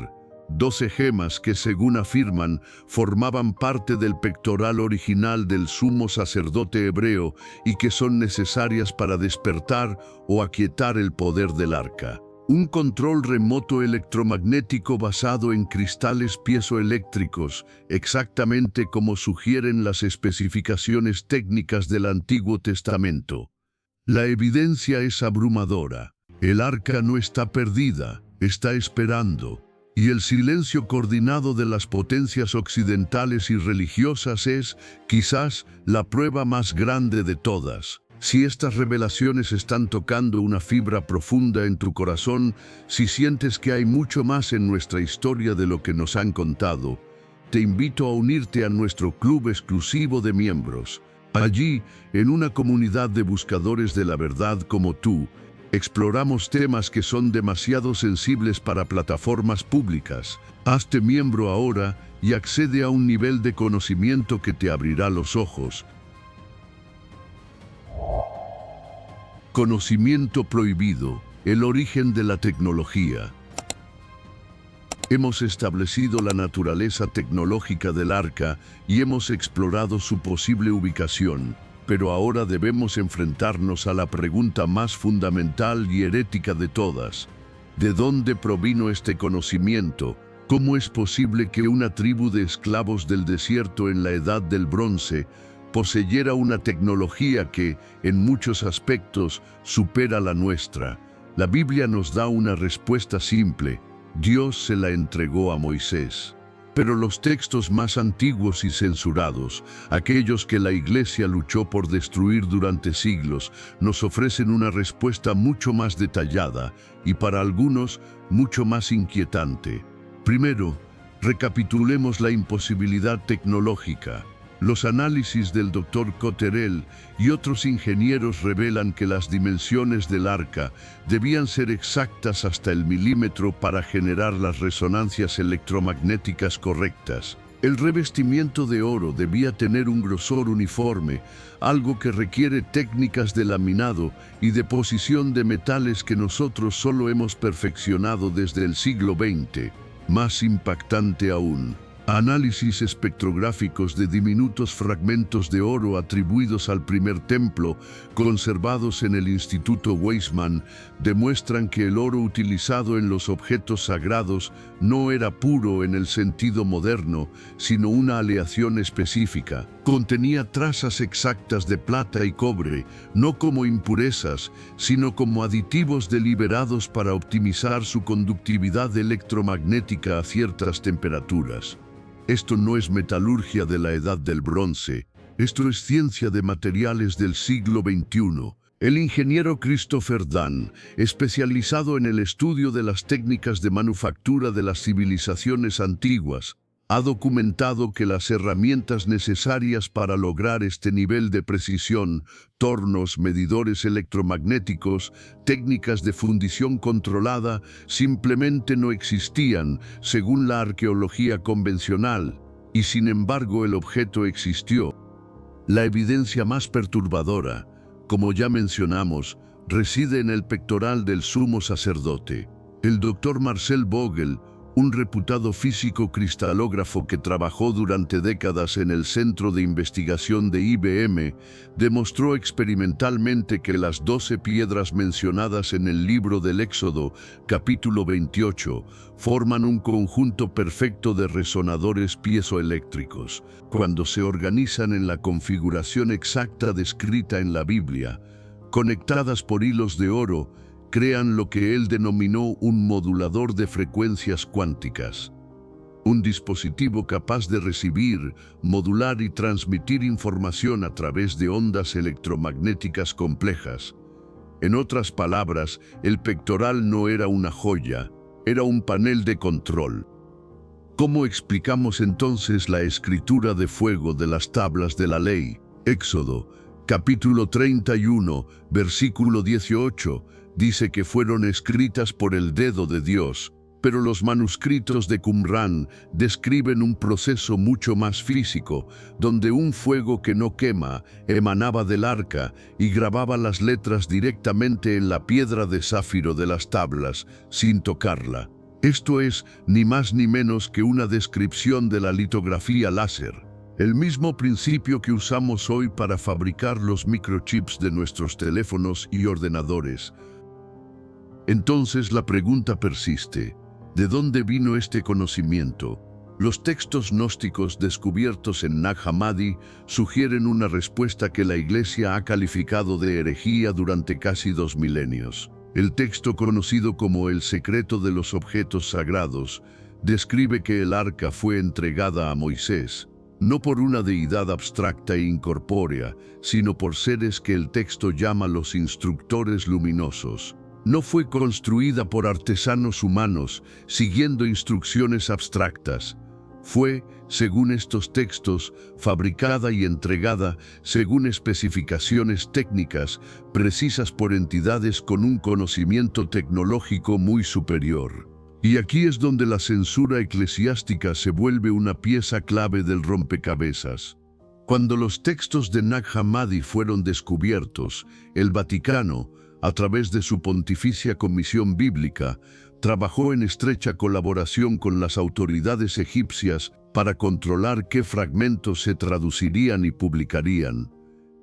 12 gemas que, según afirman, formaban parte del pectoral original del sumo sacerdote hebreo y que son necesarias para despertar o aquietar el poder del arca. Un control remoto electromagnético basado en cristales piezoeléctricos, exactamente como sugieren las especificaciones técnicas del Antiguo Testamento. La evidencia es abrumadora. El arca no está perdida, está esperando. Y el silencio coordinado de las potencias occidentales y religiosas es, quizás, la prueba más grande de todas. Si estas revelaciones están tocando una fibra profunda en tu corazón, si sientes que hay mucho más en nuestra historia de lo que nos han contado, te invito a unirte a nuestro club exclusivo de miembros. Allí, en una comunidad de buscadores de la verdad como tú, exploramos temas que son demasiado sensibles para plataformas públicas. Hazte miembro ahora y accede a un nivel de conocimiento que te abrirá los ojos. Conocimiento prohibido, el origen de la tecnología. Hemos establecido la naturaleza tecnológica del arca y hemos explorado su posible ubicación. Pero ahora debemos enfrentarnos a la pregunta más fundamental y herética de todas. ¿De dónde provino este conocimiento? ¿Cómo es posible que una tribu de esclavos del desierto en la Edad del Bronce poseyera una tecnología que, en muchos aspectos, supera la nuestra? La Biblia nos da una respuesta simple: Dios se la entregó a Moisés. Pero los textos más antiguos y censurados, aquellos que la Iglesia luchó por destruir durante siglos, nos ofrecen una respuesta mucho más detallada y para algunos mucho más inquietante. Primero, recapitulemos la imposibilidad tecnológica. Los análisis del Dr. Cotterell y otros ingenieros revelan que las dimensiones del arca debían ser exactas hasta el milímetro para generar las resonancias electromagnéticas correctas. El revestimiento de oro debía tener un grosor uniforme, algo que requiere técnicas de laminado y deposición de metales que nosotros solo hemos perfeccionado desde el siglo XX. Más impactante aún, análisis espectrográficos de diminutos fragmentos de oro atribuidos al primer templo, conservados en el Instituto Weizmann, demuestran que el oro utilizado en los objetos sagrados no era puro en el sentido moderno, sino una aleación específica. Contenía trazas exactas de plata y cobre, no como impurezas, sino como aditivos deliberados para optimizar su conductividad electromagnética a ciertas temperaturas. Esto no es metalurgia de la Edad del Bronce, esto es ciencia de materiales del siglo XXI. El ingeniero Christopher Dunn, especializado en el estudio de las técnicas de manufactura de las civilizaciones antiguas, ha documentado que las herramientas necesarias para lograr este nivel de precisión, tornos, medidores electromagnéticos, técnicas de fundición controlada, simplemente no existían, según la arqueología convencional, y sin embargo el objeto existió. La evidencia más perturbadora, como ya mencionamos, reside en el pectoral del sumo sacerdote. El Dr. Marcel Vogel, un reputado físico cristalógrafo que trabajó durante décadas en el Centro de Investigación de IBM, demostró experimentalmente que las 12 piedras mencionadas en el libro del Éxodo, capítulo 28, forman un conjunto perfecto de resonadores piezoeléctricos. Cuando se organizan en la configuración exacta descrita en la Biblia, conectadas por hilos de oro, crean lo que él denominó un modulador de frecuencias cuánticas. Un dispositivo capaz de recibir, modular y transmitir información a través de ondas electromagnéticas complejas. En otras palabras, el pectoral no era una joya, era un panel de control. ¿Cómo explicamos entonces la escritura de fuego de las tablas de la ley? Éxodo, capítulo 31, versículo 18, dice que fueron escritas por el dedo de Dios, pero los manuscritos de Qumrán describen un proceso mucho más físico, donde un fuego que no quema emanaba del arca y grababa las letras directamente en la piedra de zafiro de las tablas, sin tocarla. Esto es ni más ni menos que una descripción de la litografía láser, el mismo principio que usamos hoy para fabricar los microchips de nuestros teléfonos y ordenadores. Entonces la pregunta persiste: ¿de dónde vino este conocimiento? Los textos gnósticos descubiertos en Nag Hammadi sugieren una respuesta que la Iglesia ha calificado de herejía durante casi 2 milenios. El texto conocido como el secreto de los objetos sagrados describe que el arca fue entregada a Moisés, no por una deidad abstracta e incorpórea, sino por seres que el texto llama los instructores luminosos. No fue construida por artesanos humanos, siguiendo instrucciones abstractas. Fue, según estos textos, fabricada y entregada según especificaciones técnicas precisas por entidades con un conocimiento tecnológico muy superior. Y aquí es donde la censura eclesiástica se vuelve una pieza clave del rompecabezas. Cuando los textos de Nag Hammadi fueron descubiertos, el Vaticano, a través de su Pontificia Comisión Bíblica, trabajó en estrecha colaboración con las autoridades egipcias para controlar qué fragmentos se traducirían y publicarían.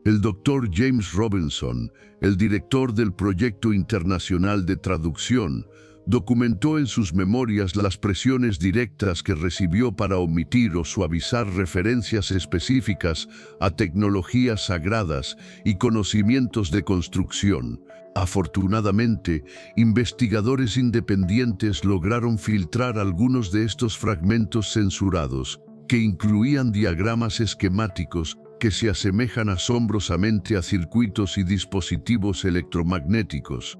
El Dr. James Robinson, el director del Proyecto Internacional de Traducción, documentó en sus memorias las presiones directas que recibió para omitir o suavizar referencias específicas a tecnologías sagradas y conocimientos de construcción. Afortunadamente, investigadores independientes lograron filtrar algunos de estos fragmentos censurados, que incluían diagramas esquemáticos que se asemejan asombrosamente a circuitos y dispositivos electromagnéticos.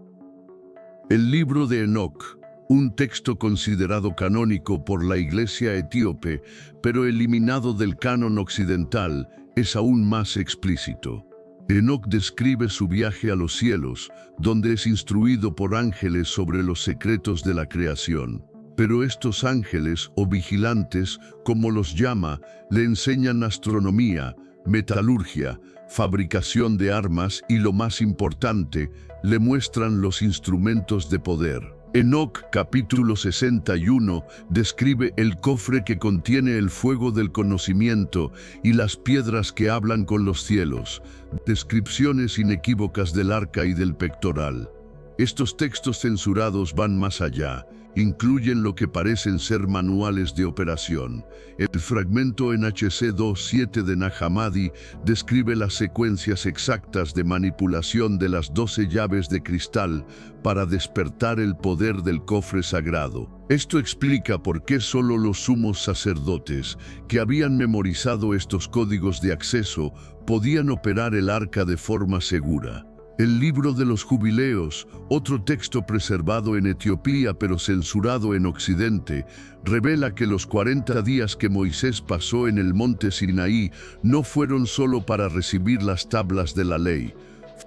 El libro de Enoc, un texto considerado canónico por la Iglesia etíope, pero eliminado del canon occidental, es aún más explícito. Enoc describe su viaje a los cielos, donde es instruido por ángeles sobre los secretos de la creación. Pero estos ángeles, o vigilantes, como los llama, le enseñan astronomía, metalurgia, fabricación de armas y, lo más importante, le muestran los instrumentos de poder. Enoc, capítulo 61, describe el cofre que contiene el fuego del conocimiento y las piedras que hablan con los cielos, descripciones inequívocas del arca y del pectoral. Estos textos censurados van más allá. Incluyen lo que parecen ser manuales de operación. El fragmento en HC 2.7 de Nag Hammadi describe las secuencias exactas de manipulación de las 12 llaves de cristal para despertar el poder del cofre sagrado. Esto explica por qué solo los sumos sacerdotes, que habían memorizado estos códigos de acceso, podían operar el arca de forma segura. El libro de los Jubileos, otro texto preservado en Etiopía pero censurado en Occidente, revela que los 40 días que Moisés pasó en el monte Sinaí no fueron solo para recibir las tablas de la ley,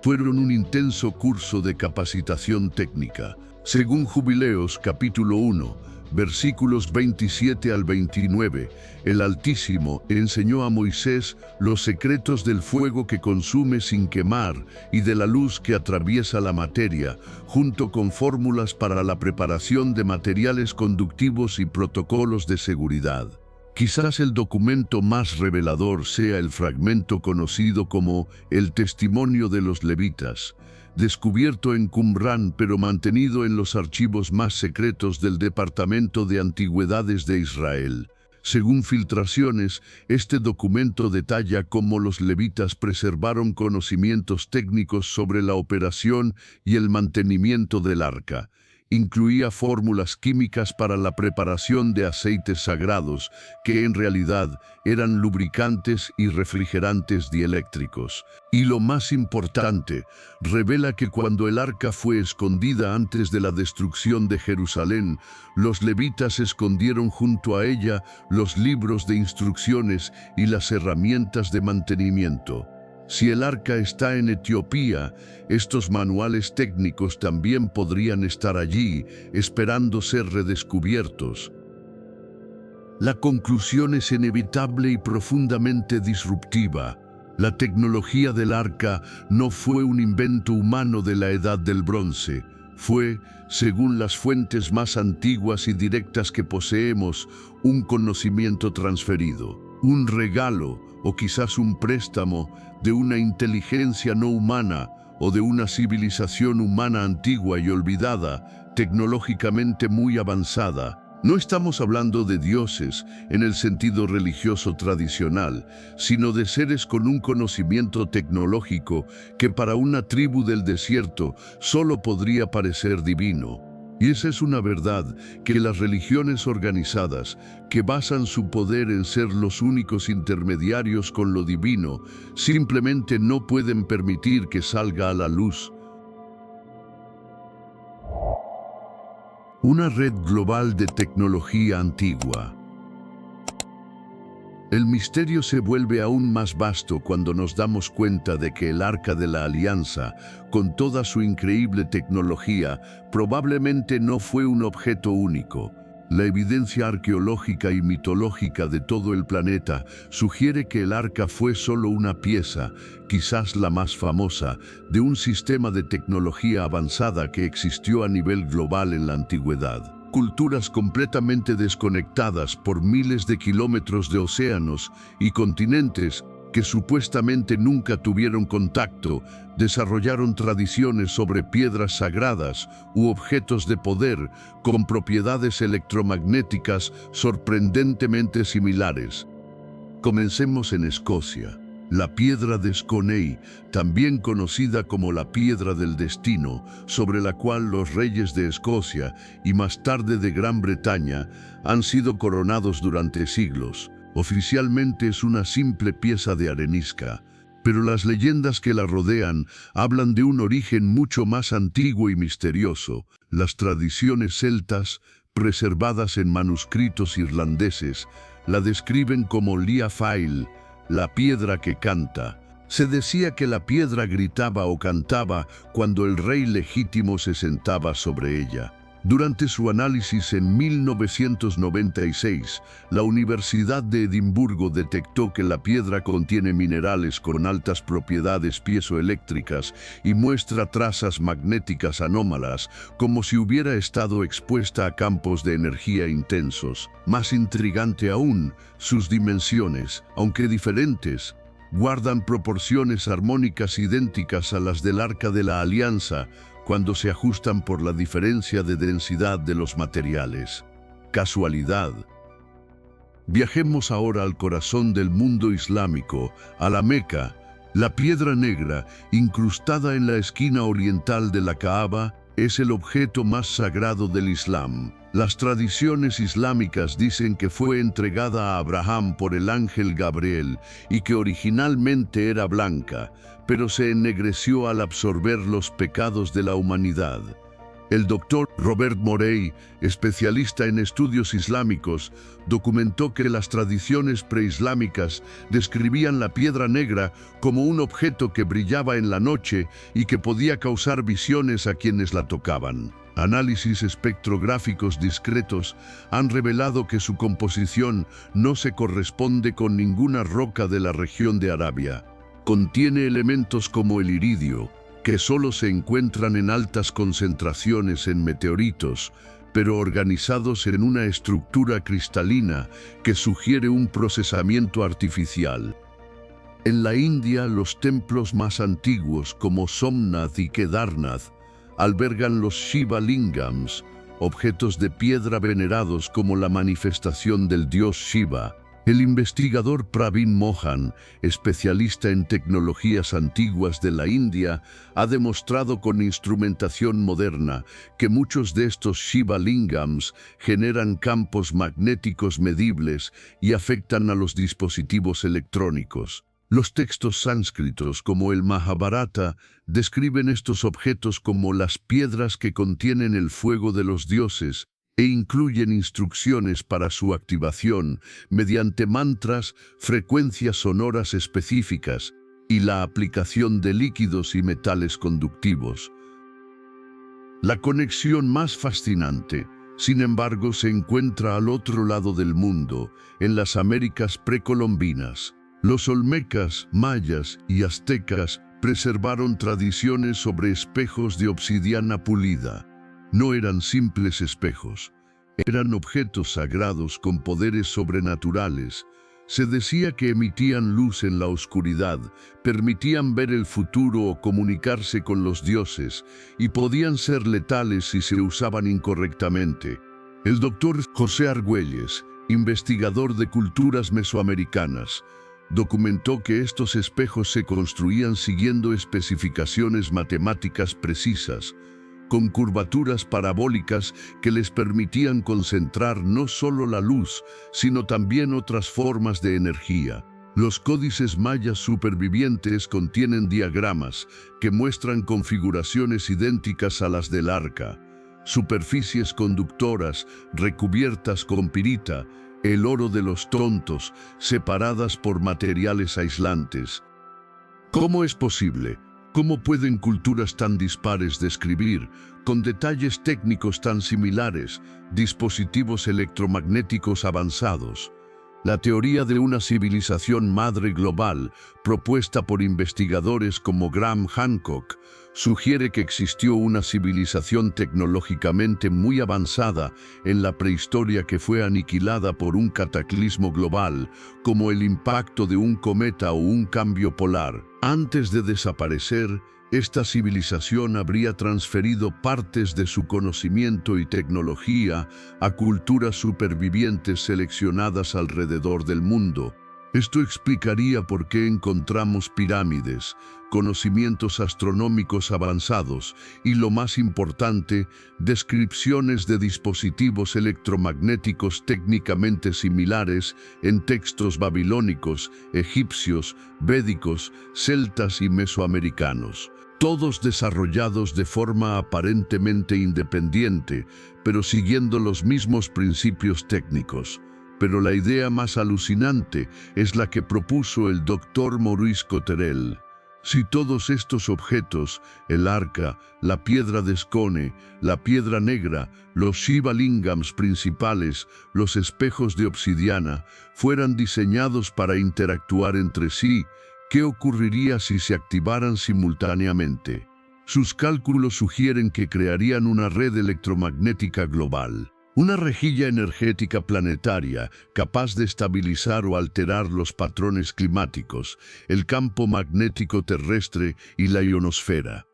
fueron un intenso curso de capacitación técnica. Según Jubileos, capítulo 1, versículos 27 al 29, el Altísimo enseñó a Moisés los secretos del fuego que consume sin quemar y de la luz que atraviesa la materia, junto con fórmulas para la preparación de materiales conductivos y protocolos de seguridad. Quizás el documento más revelador sea el fragmento conocido como el Testimonio de los Levitas, descubierto en Qumrán pero mantenido en los archivos más secretos del Departamento de Antigüedades de Israel. Según filtraciones, este documento detalla cómo los levitas preservaron conocimientos técnicos sobre la operación y el mantenimiento del arca. Incluía fórmulas químicas para la preparación de aceites sagrados, que en realidad eran lubricantes y refrigerantes dieléctricos. Y lo más importante, revela que cuando el arca fue escondida antes de la destrucción de Jerusalén, los levitas escondieron junto a ella los libros de instrucciones y las herramientas de mantenimiento. Si el arca está en Etiopía, estos manuales técnicos también podrían estar allí, esperando ser redescubiertos. La conclusión es inevitable y profundamente disruptiva. La tecnología del arca no fue un invento humano de la Edad del Bronce. Fue, según las fuentes más antiguas y directas que poseemos, un conocimiento transferido, un regalo o quizás un préstamo de una inteligencia no humana o de una civilización humana antigua y olvidada, tecnológicamente muy avanzada. No estamos hablando de dioses en el sentido religioso tradicional, sino de seres con un conocimiento tecnológico que para una tribu del desierto solo podría parecer divino. Y esa es una verdad que las religiones organizadas, que basan su poder en ser los únicos intermediarios con lo divino, simplemente no pueden permitir que salga a la luz. Una red global de tecnología antigua. El misterio se vuelve aún más vasto cuando nos damos cuenta de que el Arca de la Alianza, con toda su increíble tecnología, probablemente no fue un objeto único. La evidencia arqueológica y mitológica de todo el planeta sugiere que el arca fue solo una pieza, quizás la más famosa, de un sistema de tecnología avanzada que existió a nivel global en la antigüedad. Culturas completamente desconectadas por miles de kilómetros de océanos y continentes que supuestamente nunca tuvieron contacto, desarrollaron tradiciones sobre piedras sagradas u objetos de poder con propiedades electromagnéticas sorprendentemente similares. Comencemos en Escocia. La piedra de Sconey, también conocida como la piedra del destino, sobre la cual los reyes de Escocia y más tarde de Gran Bretaña han sido coronados durante siglos. Oficialmente es una simple pieza de arenisca, pero las leyendas que la rodean hablan de un origen mucho más antiguo y misterioso. Las tradiciones celtas, preservadas en manuscritos irlandeses, la describen como Lia Fáil, la piedra que canta. Se decía que la piedra gritaba o cantaba cuando el rey legítimo se sentaba sobre ella. Durante su análisis en 1996, la Universidad de Edimburgo detectó que la piedra contiene minerales con altas propiedades piezoeléctricas y muestra trazas magnéticas anómalas, como si hubiera estado expuesta a campos de energía intensos. Más intrigante aún, sus dimensiones, aunque diferentes, guardan proporciones armónicas idénticas a las del Arca de la Alianza, cuando se ajustan por la diferencia de densidad de los materiales. ¿Casualidad? Viajemos ahora al corazón del mundo islámico, a la Meca. La piedra negra, incrustada en la esquina oriental de la Kaaba, es el objeto más sagrado del Islam. Las tradiciones islámicas dicen que fue entregada a Abraham por el ángel Gabriel y que originalmente era blanca, pero se ennegreció al absorber los pecados de la humanidad. El doctor Robert Morey, especialista en estudios islámicos, documentó que las tradiciones preislámicas describían la piedra negra como un objeto que brillaba en la noche y que podía causar visiones a quienes la tocaban. Análisis espectrográficos discretos han revelado que su composición no se corresponde con ninguna roca de la región de Arabia. Contiene elementos como el iridio, que solo se encuentran en altas concentraciones en meteoritos, pero organizados en una estructura cristalina que sugiere un procesamiento artificial. En la India, los templos más antiguos como Somnath y Kedarnath albergan los Shiva Lingams, objetos de piedra venerados como la manifestación del dios Shiva. El investigador Pravin Mohan, especialista en tecnologías antiguas de la India, ha demostrado con instrumentación moderna que muchos de estos Shiva Lingams generan campos magnéticos medibles y afectan a los dispositivos electrónicos. Los textos sánscritos, como el Mahabharata, describen estos objetos como las piedras que contienen el fuego de los dioses, e incluyen instrucciones para su activación mediante mantras, frecuencias sonoras específicas y la aplicación de líquidos y metales conductivos. La conexión más fascinante, sin embargo, se encuentra al otro lado del mundo, en las Américas precolombinas. Los olmecas, mayas y aztecas preservaron tradiciones sobre espejos de obsidiana pulida. No eran simples espejos, eran objetos sagrados con poderes sobrenaturales. Se decía que emitían luz en la oscuridad, permitían ver el futuro o comunicarse con los dioses, y podían ser letales si se usaban incorrectamente. El doctor José Argüelles, investigador de culturas mesoamericanas, documentó que estos espejos se construían siguiendo especificaciones matemáticas precisas, con curvaturas parabólicas que les permitían concentrar no solo la luz, sino también otras formas de energía. Los códices mayas supervivientes contienen diagramas que muestran configuraciones idénticas a las del arca, superficies conductoras recubiertas con pirita, el oro de los tontos, separadas por materiales aislantes. ¿Cómo es posible? ¿Cómo pueden culturas tan dispares describir, con detalles técnicos tan similares, dispositivos electromagnéticos avanzados? La teoría de una civilización madre global, propuesta por investigadores como Graham Hancock, sugiere que existió una civilización tecnológicamente muy avanzada en la prehistoria que fue aniquilada por un cataclismo global, como el impacto de un cometa o un cambio polar. Antes de desaparecer, esta civilización habría transferido partes de su conocimiento y tecnología a culturas supervivientes seleccionadas alrededor del mundo. Esto explicaría por qué encontramos pirámides, conocimientos astronómicos avanzados y, lo más importante, descripciones de dispositivos electromagnéticos técnicamente similares en textos babilónicos, egipcios, védicos, celtas y mesoamericanos. Todos desarrollados de forma aparentemente independiente, pero siguiendo los mismos principios técnicos. Pero la idea más alucinante es la que propuso el doctor Maurice Cotterell. Si todos estos objetos, el arca, la piedra de Scone, la piedra negra, los Shiva Lingams principales, los espejos de obsidiana, fueran diseñados para interactuar entre sí, ¿qué ocurriría si se activaran simultáneamente? Sus cálculos sugieren que crearían una red electromagnética global. Una rejilla energética planetaria capaz de estabilizar o alterar los patrones climáticos, el campo magnético terrestre y la ionosfera.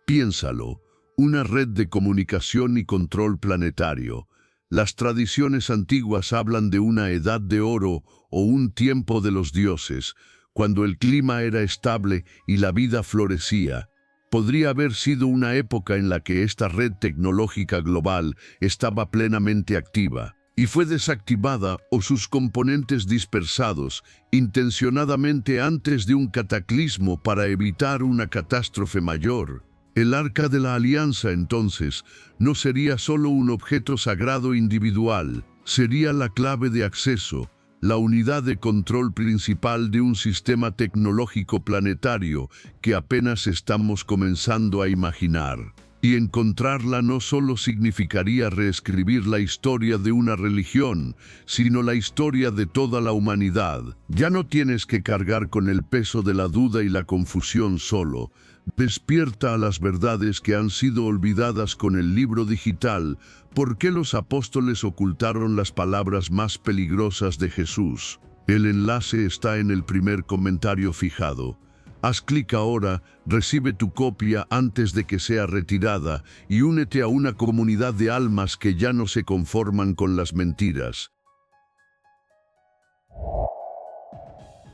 Piénsalo, una red de comunicación y control planetario. Las tradiciones antiguas hablan de una edad de oro o un tiempo de los dioses, cuando el clima era estable y la vida florecía. Podría haber sido una época en la que esta red tecnológica global estaba plenamente activa y fue desactivada o sus componentes dispersados intencionadamente antes de un cataclismo para evitar una catástrofe mayor. El Arca de la Alianza, entonces, no sería solo un objeto sagrado individual, sería la clave de acceso, la unidad de control principal de un sistema tecnológico planetario que apenas estamos comenzando a imaginar. Y encontrarla no solo significaría reescribir la historia de una religión, sino la historia de toda la humanidad. Ya no tienes que cargar con el peso de la duda y la confusión solo. Despierta a las verdades que han sido olvidadas con el libro digital. ¿Por qué los apóstoles ocultaron las palabras más peligrosas de Jesús? El enlace está en el primer comentario fijado. Haz clic ahora, recibe tu copia antes de que sea retirada y únete a una comunidad de almas que ya no se conforman con las mentiras.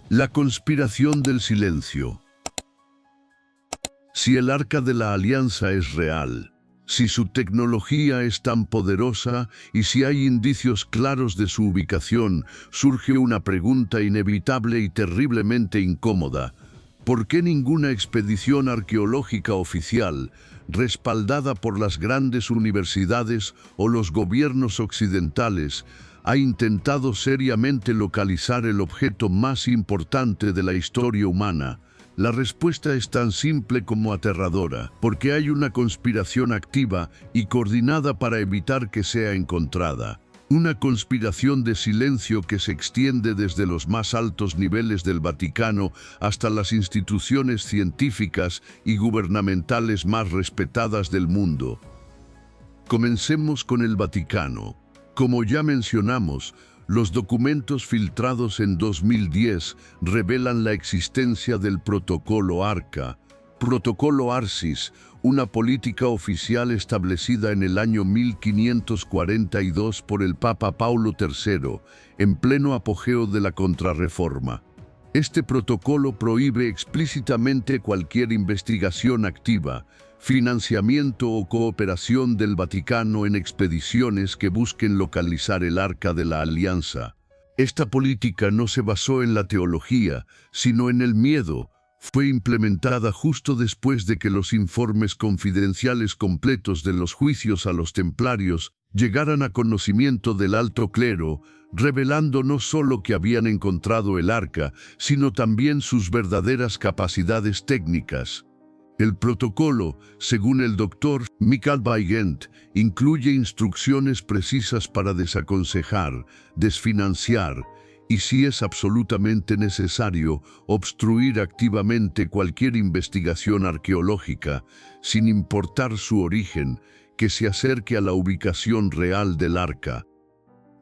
La conspiración del silencio. Si el Arca de la Alianza es real, si su tecnología es tan poderosa y si hay indicios claros de su ubicación, surge una pregunta inevitable y terriblemente incómoda. ¿Por qué ninguna expedición arqueológica oficial, respaldada por las grandes universidades o los gobiernos occidentales, ha intentado seriamente localizar el objeto más importante de la historia humana? La respuesta es tan simple como aterradora, porque hay una conspiración activa y coordinada para evitar que sea encontrada. Una conspiración de silencio que se extiende desde los más altos niveles del Vaticano hasta las instituciones científicas y gubernamentales más respetadas del mundo. Comencemos con el Vaticano. Como ya mencionamos, los documentos filtrados en 2010 revelan la existencia del Protocolo Arca, Protocolo Arcis, una política oficial establecida en el año 1542 por el Papa Paulo III, en pleno apogeo de la Contrarreforma. Este protocolo prohíbe explícitamente cualquier investigación activa, financiamiento o cooperación del Vaticano en expediciones que busquen localizar el Arca de la Alianza. Esta política no se basó en la teología, sino en el miedo. Fue implementada justo después de que los informes confidenciales completos de los juicios a los templarios llegaran a conocimiento del alto clero, revelando no solo que habían encontrado el arca, sino también sus verdaderas capacidades técnicas. El protocolo, según el doctor Michael Weigand, incluye instrucciones precisas para desaconsejar, desfinanciar y, si es absolutamente necesario, obstruir activamente cualquier investigación arqueológica, sin importar su origen, que se acerque a la ubicación real del arca.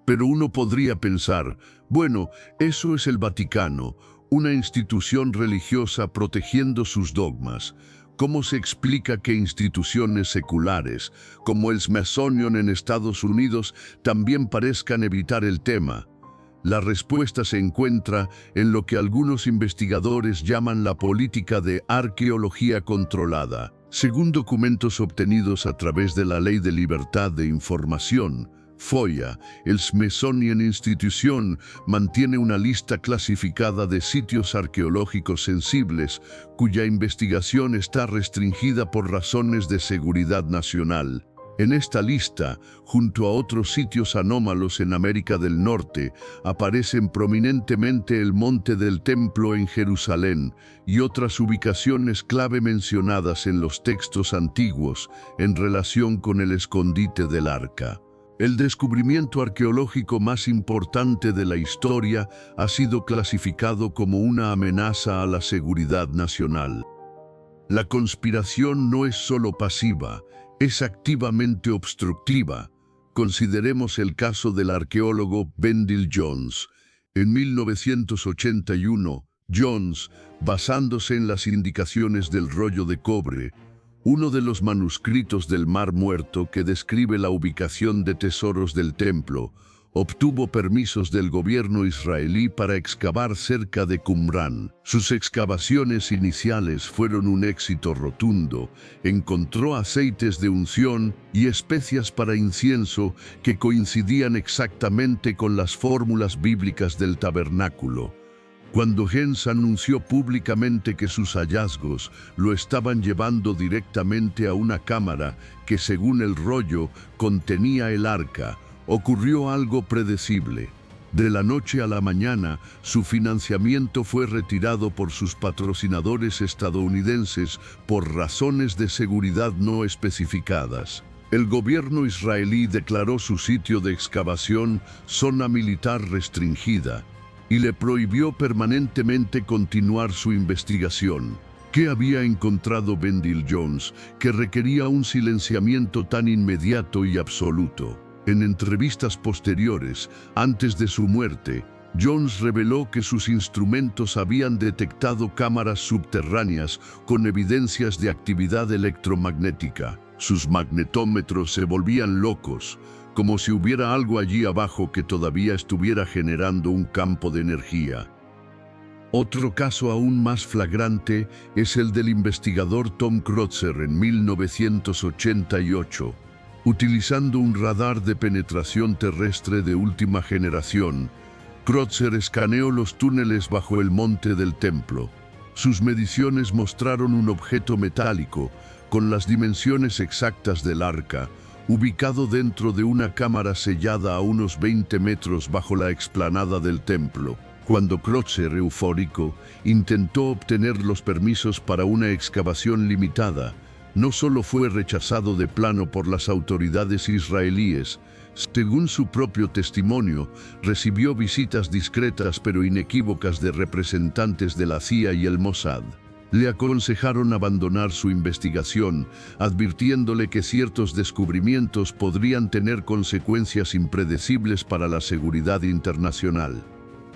Pero uno podría pensar, bueno, eso es el Vaticano, una institución religiosa protegiendo sus dogmas. ¿Cómo se explica que instituciones seculares, como el Smithsonian en Estados Unidos, también parezcan evitar el tema? La respuesta se encuentra en lo que algunos investigadores llaman la política de arqueología controlada. Según documentos obtenidos a través de la Ley de Libertad de Información, FOIA, el Smithsonian Institution mantiene una lista clasificada de sitios arqueológicos sensibles cuya investigación está restringida por razones de seguridad nacional. En esta lista, junto a otros sitios anómalos en América del Norte, aparecen prominentemente el Monte del Templo en Jerusalén y otras ubicaciones clave mencionadas en los textos antiguos en relación con el escondite del Arca. El descubrimiento arqueológico más importante de la historia ha sido clasificado como una amenaza a la seguridad nacional. La conspiración no es solo pasiva, es activamente obstructiva. Consideremos el caso del arqueólogo Vendell Jones. En 1981, Jones, basándose en las indicaciones del rollo de cobre, uno de los manuscritos del Mar Muerto que describe la ubicación de tesoros del templo, obtuvo permisos del gobierno israelí para excavar cerca de Qumran. Sus excavaciones iniciales fueron un éxito rotundo. Encontró aceites de unción y especias para incienso que coincidían exactamente con las fórmulas bíblicas del tabernáculo. Cuando Jones anunció públicamente que sus hallazgos lo estaban llevando directamente a una cámara que, según el rollo, contenía el arca, ocurrió algo predecible. De la noche a la mañana, su financiamiento fue retirado por sus patrocinadores estadounidenses por razones de seguridad no especificadas. El gobierno israelí declaró su sitio de excavación zona militar restringida y le prohibió permanentemente continuar su investigación. ¿Qué había encontrado Vendell Jones que requería un silenciamiento tan inmediato y absoluto? En entrevistas posteriores, antes de su muerte, Jones reveló que sus instrumentos habían detectado cámaras subterráneas con evidencias de actividad electromagnética. Sus magnetómetros se volvían locos, como si hubiera algo allí abajo que todavía estuviera generando un campo de energía. Otro caso aún más flagrante es el del investigador Tom Kreutzer en 1988. Utilizando un radar de penetración terrestre de última generación, Kreutzer escaneó los túneles bajo el monte del templo. Sus mediciones mostraron un objeto metálico con las dimensiones exactas del arca, ubicado dentro de una cámara sellada a unos 20 metros bajo la explanada del templo. Cuando Kreutzer, eufórico, intentó obtener los permisos para una excavación limitada, no solo fue rechazado de plano por las autoridades israelíes. Según su propio testimonio, recibió visitas discretas pero inequívocas de representantes de la CIA y el Mossad. Le aconsejaron abandonar su investigación, advirtiéndole que ciertos descubrimientos podrían tener consecuencias impredecibles para la seguridad internacional.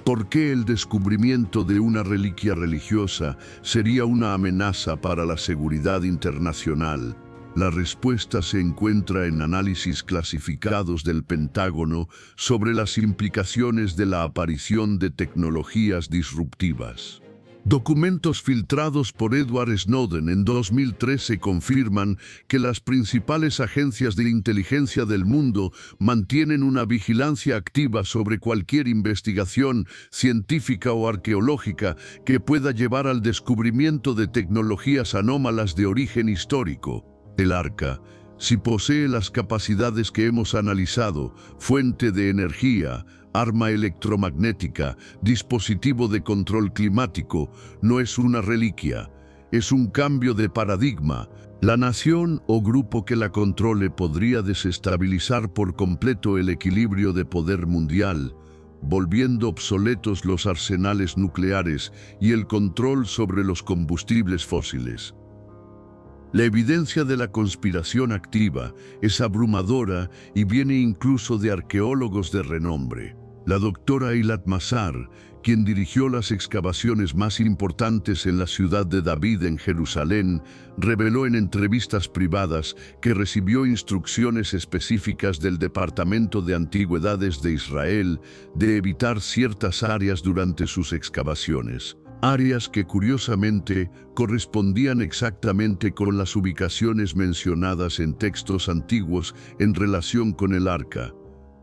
¿Por qué el descubrimiento de una reliquia religiosa sería una amenaza para la seguridad internacional? La respuesta se encuentra en análisis clasificados del Pentágono sobre las implicaciones de la aparición de tecnologías disruptivas. Documentos filtrados por Edward Snowden en 2013 confirman que las principales agencias de inteligencia del mundo mantienen una vigilancia activa sobre cualquier investigación científica o arqueológica que pueda llevar al descubrimiento de tecnologías anómalas de origen histórico. El Arca, si posee las capacidades que hemos analizado, fuente de energía, arma electromagnética, dispositivo de control climático, no es una reliquia, es un cambio de paradigma. La nación o grupo que la controle podría desestabilizar por completo el equilibrio de poder mundial, volviendo obsoletos los arsenales nucleares y el control sobre los combustibles fósiles. La evidencia de la conspiración activa es abrumadora y viene incluso de arqueólogos de renombre. La doctora Eilat Mazar, quien dirigió las excavaciones más importantes en la ciudad de David en Jerusalén, reveló en entrevistas privadas que recibió instrucciones específicas del Departamento de Antigüedades de Israel de evitar ciertas áreas durante sus excavaciones. Áreas que curiosamente correspondían exactamente con las ubicaciones mencionadas en textos antiguos en relación con el arca.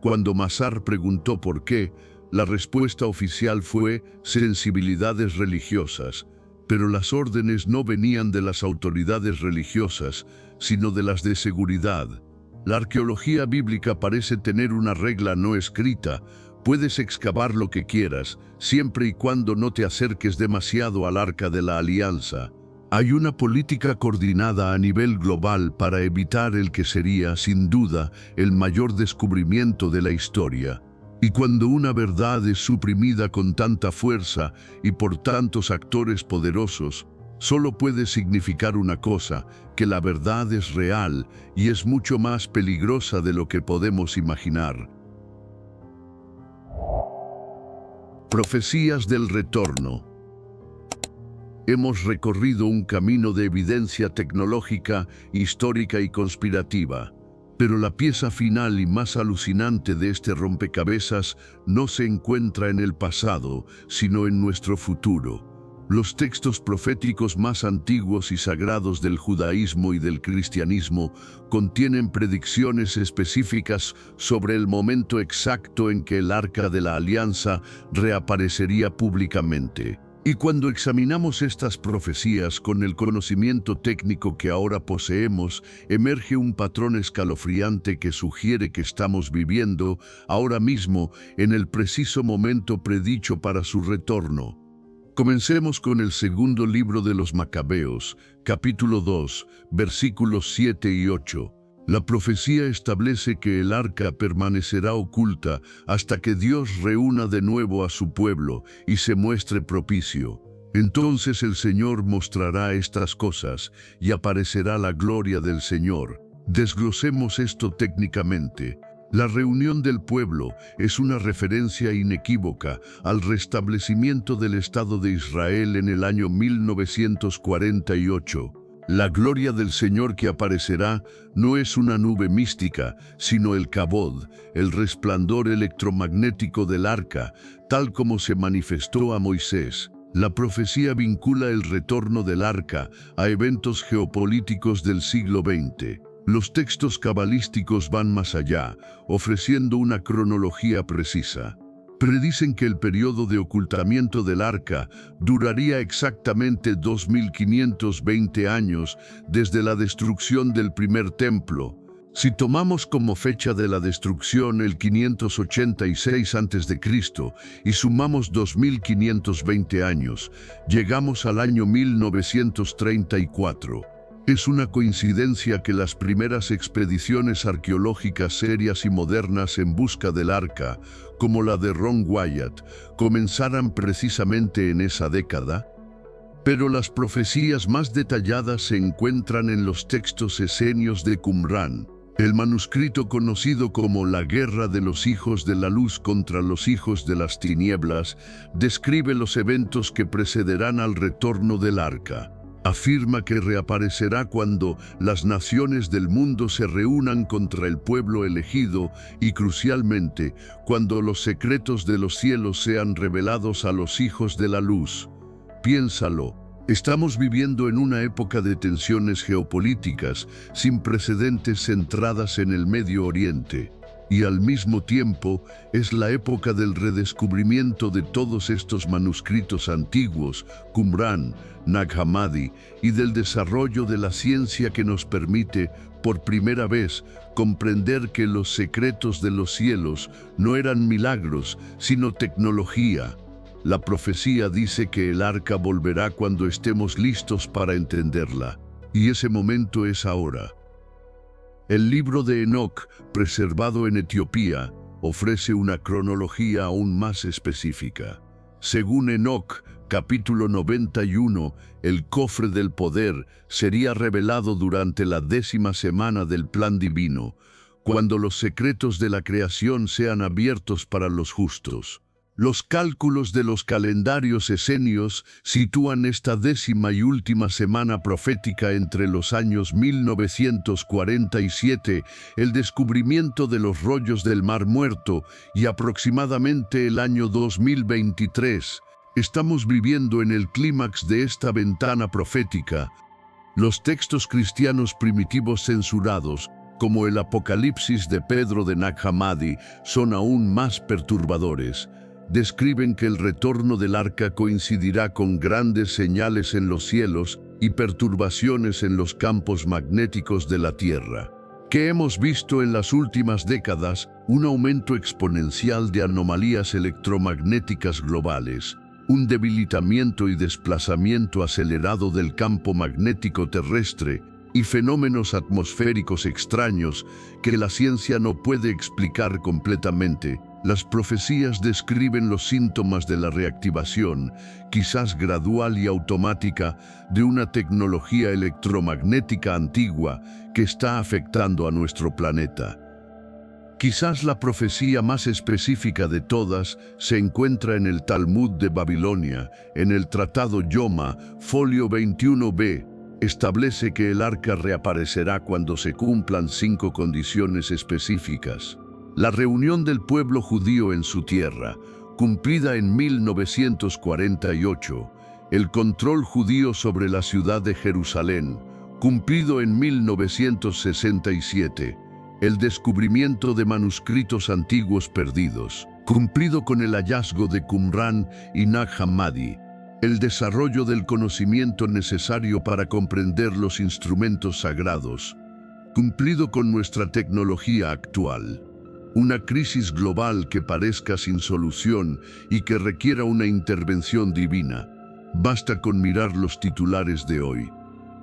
Cuando Mazar preguntó por qué, la respuesta oficial fue sensibilidades religiosas, pero las órdenes no venían de las autoridades religiosas, sino de las de seguridad. La arqueología bíblica parece tener una regla no escrita: puedes excavar lo que quieras, siempre y cuando no te acerques demasiado al Arca de la Alianza. Hay una política coordinada a nivel global para evitar el que sería, sin duda, el mayor descubrimiento de la historia. Y cuando una verdad es suprimida con tanta fuerza y por tantos actores poderosos, solo puede significar una cosa: que la verdad es real y es mucho más peligrosa de lo que podemos imaginar. Profecías del retorno. Hemos recorrido un camino de evidencia tecnológica, histórica y conspirativa. Pero la pieza final y más alucinante de este rompecabezas no se encuentra en el pasado, sino en nuestro futuro. Los textos proféticos más antiguos y sagrados del judaísmo y del cristianismo contienen predicciones específicas sobre el momento exacto en que el Arca de la Alianza reaparecería públicamente. Y cuando examinamos estas profecías con el conocimiento técnico que ahora poseemos, emerge un patrón escalofriante que sugiere que estamos viviendo, ahora mismo, en el preciso momento predicho para su retorno. Comencemos con el segundo libro de los Macabeos, capítulo 2, versículos 7 y 8. La profecía establece que el arca permanecerá oculta hasta que Dios reúna de nuevo a su pueblo y se muestre propicio. Entonces el Señor mostrará estas cosas y aparecerá la gloria del Señor. Desglosemos esto técnicamente. La reunión del pueblo es una referencia inequívoca al restablecimiento del Estado de Israel en el año 1948. La gloria del Señor que aparecerá no es una nube mística, sino el Kabod, el resplandor electromagnético del arca, tal como se manifestó a Moisés. La profecía vincula el retorno del arca a eventos geopolíticos del siglo XX. Los textos cabalísticos van más allá, ofreciendo una cronología precisa. Predicen que el periodo de ocultamiento del arca duraría exactamente 2520 años desde la destrucción del primer templo. Si tomamos como fecha de la destrucción el 586 a.C. y sumamos 2520 años, llegamos al año 1934. Es una coincidencia que las primeras expediciones arqueológicas serias y modernas en busca del arca, como la de Ron Wyatt, comenzaran precisamente en esa década. Pero las profecías más detalladas se encuentran en los textos esenios de Qumrán. El manuscrito conocido como la Guerra de los Hijos de la Luz contra los Hijos de las Tinieblas describe los eventos que precederán al retorno del arca. Afirma que reaparecerá cuando las naciones del mundo se reúnan contra el pueblo elegido y, crucialmente, cuando los secretos de los cielos sean revelados a los hijos de la luz. Piénsalo. Estamos viviendo en una época de tensiones geopolíticas sin precedentes centradas en el Medio Oriente. Y al mismo tiempo es la época del redescubrimiento de todos estos manuscritos antiguos, Qumrán, Nag Hammadi, y del desarrollo de la ciencia que nos permite, por primera vez, comprender que los secretos de los cielos no eran milagros, sino tecnología. La profecía dice que el arca volverá cuando estemos listos para entenderla, y ese momento es ahora. El libro de Enoc, preservado en Etiopía, ofrece una cronología aún más específica. Según Enoc, capítulo 91, el cofre del poder sería revelado durante la 10ª semana del plan divino, cuando los secretos de la creación sean abiertos para los justos. Los cálculos de los calendarios esenios sitúan esta 10ª y última semana profética entre los años 1947, el descubrimiento de los rollos del Mar Muerto, y aproximadamente el año 2023. Estamos viviendo en el clímax de esta ventana profética. Los textos cristianos primitivos censurados, como el Apocalipsis de Pedro de Nag Hammadi, son aún más perturbadores. Describen que el retorno del arca coincidirá con grandes señales en los cielos y perturbaciones en los campos magnéticos de la Tierra. Que hemos visto en las últimas décadas un aumento exponencial de anomalías electromagnéticas globales, un debilitamiento y desplazamiento acelerado del campo magnético terrestre y fenómenos atmosféricos extraños que la ciencia no puede explicar completamente. Las profecías describen los síntomas de la reactivación, quizás gradual y automática, de una tecnología electromagnética antigua que está afectando a nuestro planeta. Quizás la profecía más específica de todas se encuentra en el Talmud de Babilonia, en el Tratado Yoma, folio 21b. Establece que el arca reaparecerá cuando se cumplan 5 condiciones específicas. La reunión del pueblo judío en su tierra, cumplida en 1948, el control judío sobre la ciudad de Jerusalén, cumplido en 1967, el descubrimiento de manuscritos antiguos perdidos, cumplido con el hallazgo de Qumrán y Nag Hammadi, el desarrollo del conocimiento necesario para comprender los instrumentos sagrados, cumplido con nuestra tecnología actual. Una crisis global que parezca sin solución y que requiera una intervención divina. Basta con mirar los titulares de hoy.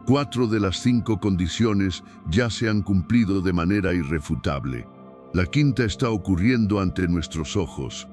4 de las 5 condiciones ya se han cumplido de manera irrefutable. La 5ª está ocurriendo ante nuestros ojos.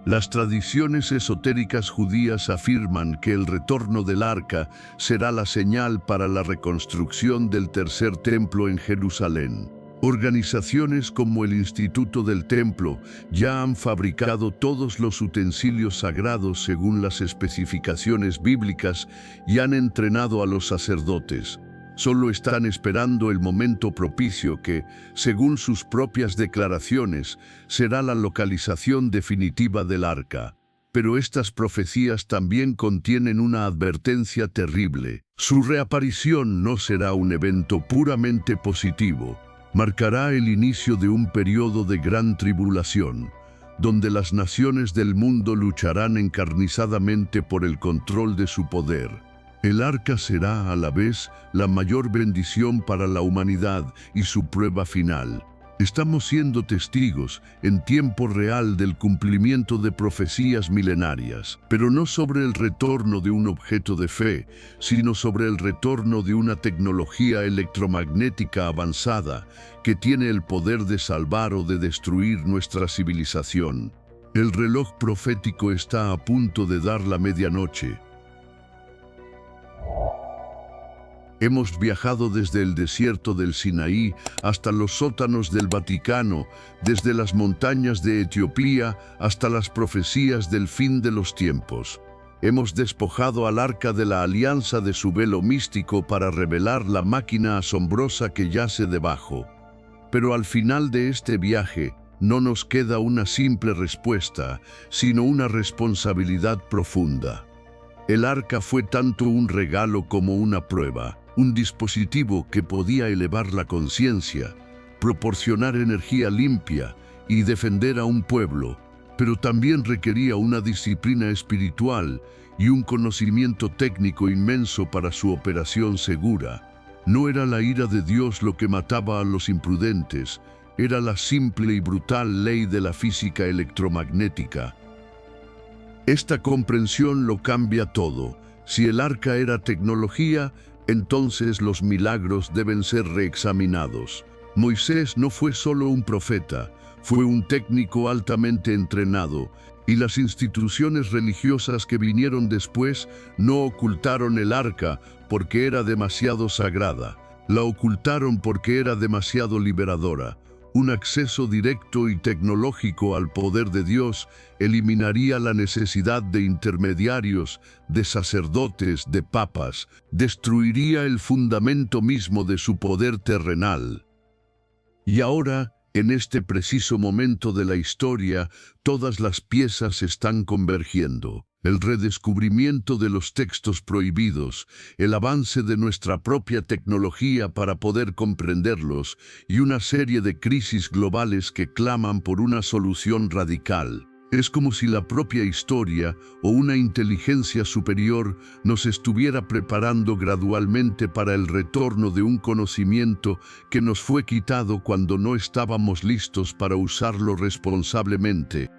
Las tradiciones esotéricas judías afirman que el retorno del arca será la señal para la reconstrucción del tercer templo en Jerusalén. Organizaciones como el Instituto del Templo ya han fabricado todos los utensilios sagrados según las especificaciones bíblicas y han entrenado a los sacerdotes. Solo están esperando el momento propicio que, según sus propias declaraciones, será la localización definitiva del arca. Pero estas profecías también contienen una advertencia terrible. Su reaparición no será un evento puramente positivo. Marcará el inicio de un periodo de gran tribulación, donde las naciones del mundo lucharán encarnizadamente por el control de su poder. El arca será a la vez la mayor bendición para la humanidad y su prueba final. Estamos siendo testigos en tiempo real del cumplimiento de profecías milenarias, pero no sobre el retorno de un objeto de fe, sino sobre el retorno de una tecnología electromagnética avanzada que tiene el poder de salvar o de destruir nuestra civilización. El reloj profético está a punto de dar la medianoche. Hemos viajado desde el desierto del Sinaí hasta los sótanos del Vaticano, desde las montañas de Etiopía hasta las profecías del fin de los tiempos. Hemos despojado al arca de la alianza de su velo místico para revelar la máquina asombrosa que yace debajo. Pero al final de este viaje no nos queda una simple respuesta, sino una responsabilidad profunda. El arca fue tanto un regalo como una prueba. Un dispositivo que podía elevar la conciencia, proporcionar energía limpia y defender a un pueblo, pero también requería una disciplina espiritual y un conocimiento técnico inmenso para su operación segura. No era la ira de Dios lo que mataba a los imprudentes, era la simple y brutal ley de la física electromagnética. Esta comprensión lo cambia todo. Si el arca era tecnología, entonces los milagros deben ser reexaminados. Moisés no fue solo un profeta, fue un técnico altamente entrenado, y las instituciones religiosas que vinieron después no ocultaron el arca porque era demasiado sagrada. La ocultaron porque era demasiado liberadora. Un acceso directo y tecnológico al poder de Dios eliminaría la necesidad de intermediarios, de sacerdotes, de papas, destruiría el fundamento mismo de su poder terrenal. Y ahora, en este preciso momento de la historia, todas las piezas están convergiendo. El redescubrimiento de los textos prohibidos, el avance de nuestra propia tecnología para poder comprenderlos y una serie de crisis globales que claman por una solución radical. Es como si la propia historia o una inteligencia superior nos estuviera preparando gradualmente para el retorno de un conocimiento que nos fue quitado cuando no estábamos listos para usarlo responsablemente.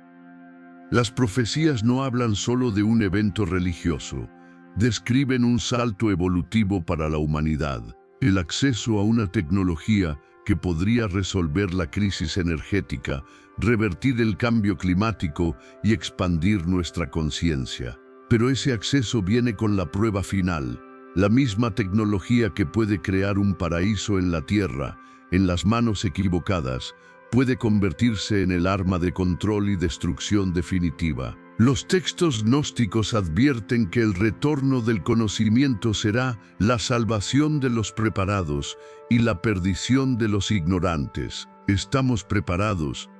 Las profecías no hablan solo de un evento religioso, describen un salto evolutivo para la humanidad, el acceso a una tecnología que podría resolver la crisis energética, revertir el cambio climático y expandir nuestra conciencia. Pero ese acceso viene con la prueba final, la misma tecnología que puede crear un paraíso en la tierra, en las manos equivocadas, puede convertirse en el arma de control y destrucción definitiva. Los textos gnósticos advierten que el retorno del conocimiento será la salvación de los preparados y la perdición de los ignorantes. Estamos preparados.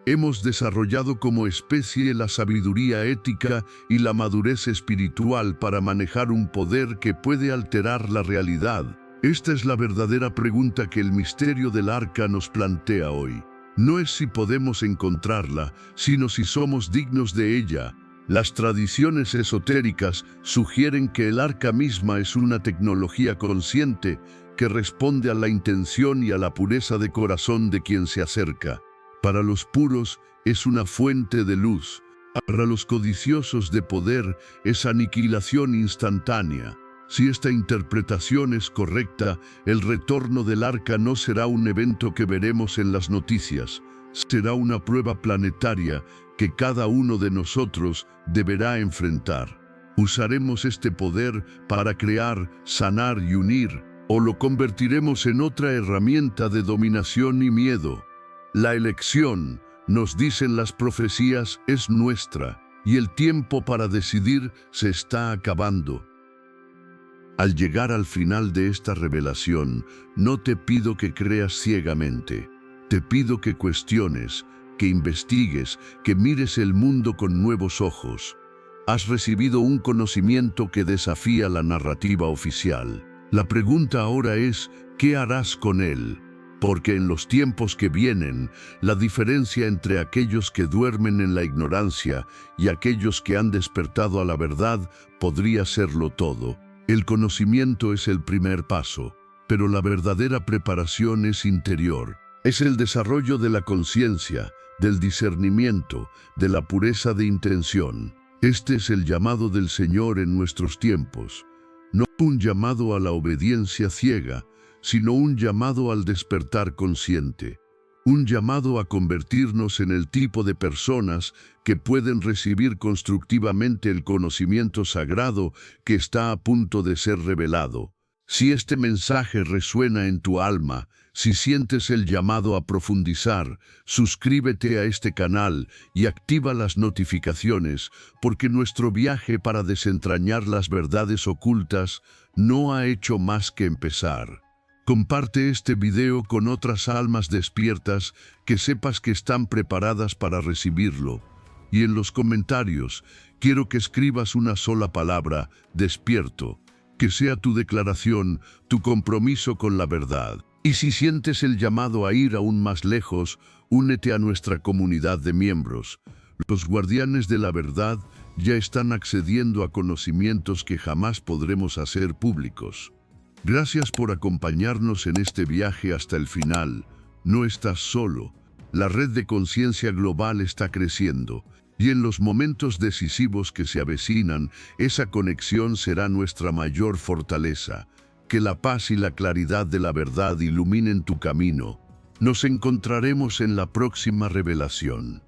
Hemos desarrollado como especie la sabiduría ética y la madurez espiritual para manejar un poder que puede alterar la realidad. Esta es la verdadera pregunta que el misterio del arca nos plantea hoy. No es si podemos encontrarla, sino si somos dignos de ella. Las tradiciones esotéricas sugieren que el arca misma es una tecnología consciente que responde a la intención y a la pureza de corazón de quien se acerca. Para los puros es una fuente de luz. Para los codiciosos de poder es aniquilación instantánea. Si esta interpretación es correcta, el retorno del arca no será un evento que veremos en las noticias. Será una prueba planetaria que cada uno de nosotros deberá enfrentar. ¿Usaremos este poder para crear, sanar y unir, o lo convertiremos en otra herramienta de dominación y miedo? La elección, nos dicen las profecías, es nuestra, y el tiempo para decidir se está acabando. Al llegar al final de esta revelación, no te pido que creas ciegamente. Te pido que cuestiones, que investigues, que mires el mundo con nuevos ojos. Has recibido un conocimiento que desafía la narrativa oficial. La pregunta ahora es, ¿qué harás con él? Porque en los tiempos que vienen, la diferencia entre aquellos que duermen en la ignorancia y aquellos que han despertado a la verdad podría serlo todo. El conocimiento es el primer paso, pero la verdadera preparación es interior. Es el desarrollo de la conciencia, del discernimiento, de la pureza de intención. Este es el llamado del Señor en nuestros tiempos. No un llamado a la obediencia ciega, sino un llamado al despertar consciente. Un llamado a convertirnos en el tipo de personas que pueden recibir constructivamente el conocimiento sagrado que está a punto de ser revelado. Si este mensaje resuena en tu alma, si sientes el llamado a profundizar, suscríbete a este canal y activa las notificaciones, porque nuestro viaje para desentrañar las verdades ocultas no ha hecho más que empezar. Comparte este video con otras almas despiertas que sepas que están preparadas para recibirlo. Y en los comentarios, quiero que escribas una sola palabra, despierto, que sea tu declaración, tu compromiso con la verdad. Y si sientes el llamado a ir aún más lejos, únete a nuestra comunidad de miembros. Los guardianes de la verdad ya están accediendo a conocimientos que jamás podremos hacer públicos. Gracias por acompañarnos en este viaje hasta el final. No estás solo. La red de conciencia global está creciendo, y en los momentos decisivos que se avecinan, esa conexión será nuestra mayor fortaleza. Que la paz y la claridad de la verdad iluminen tu camino. Nos encontraremos en la próxima revelación.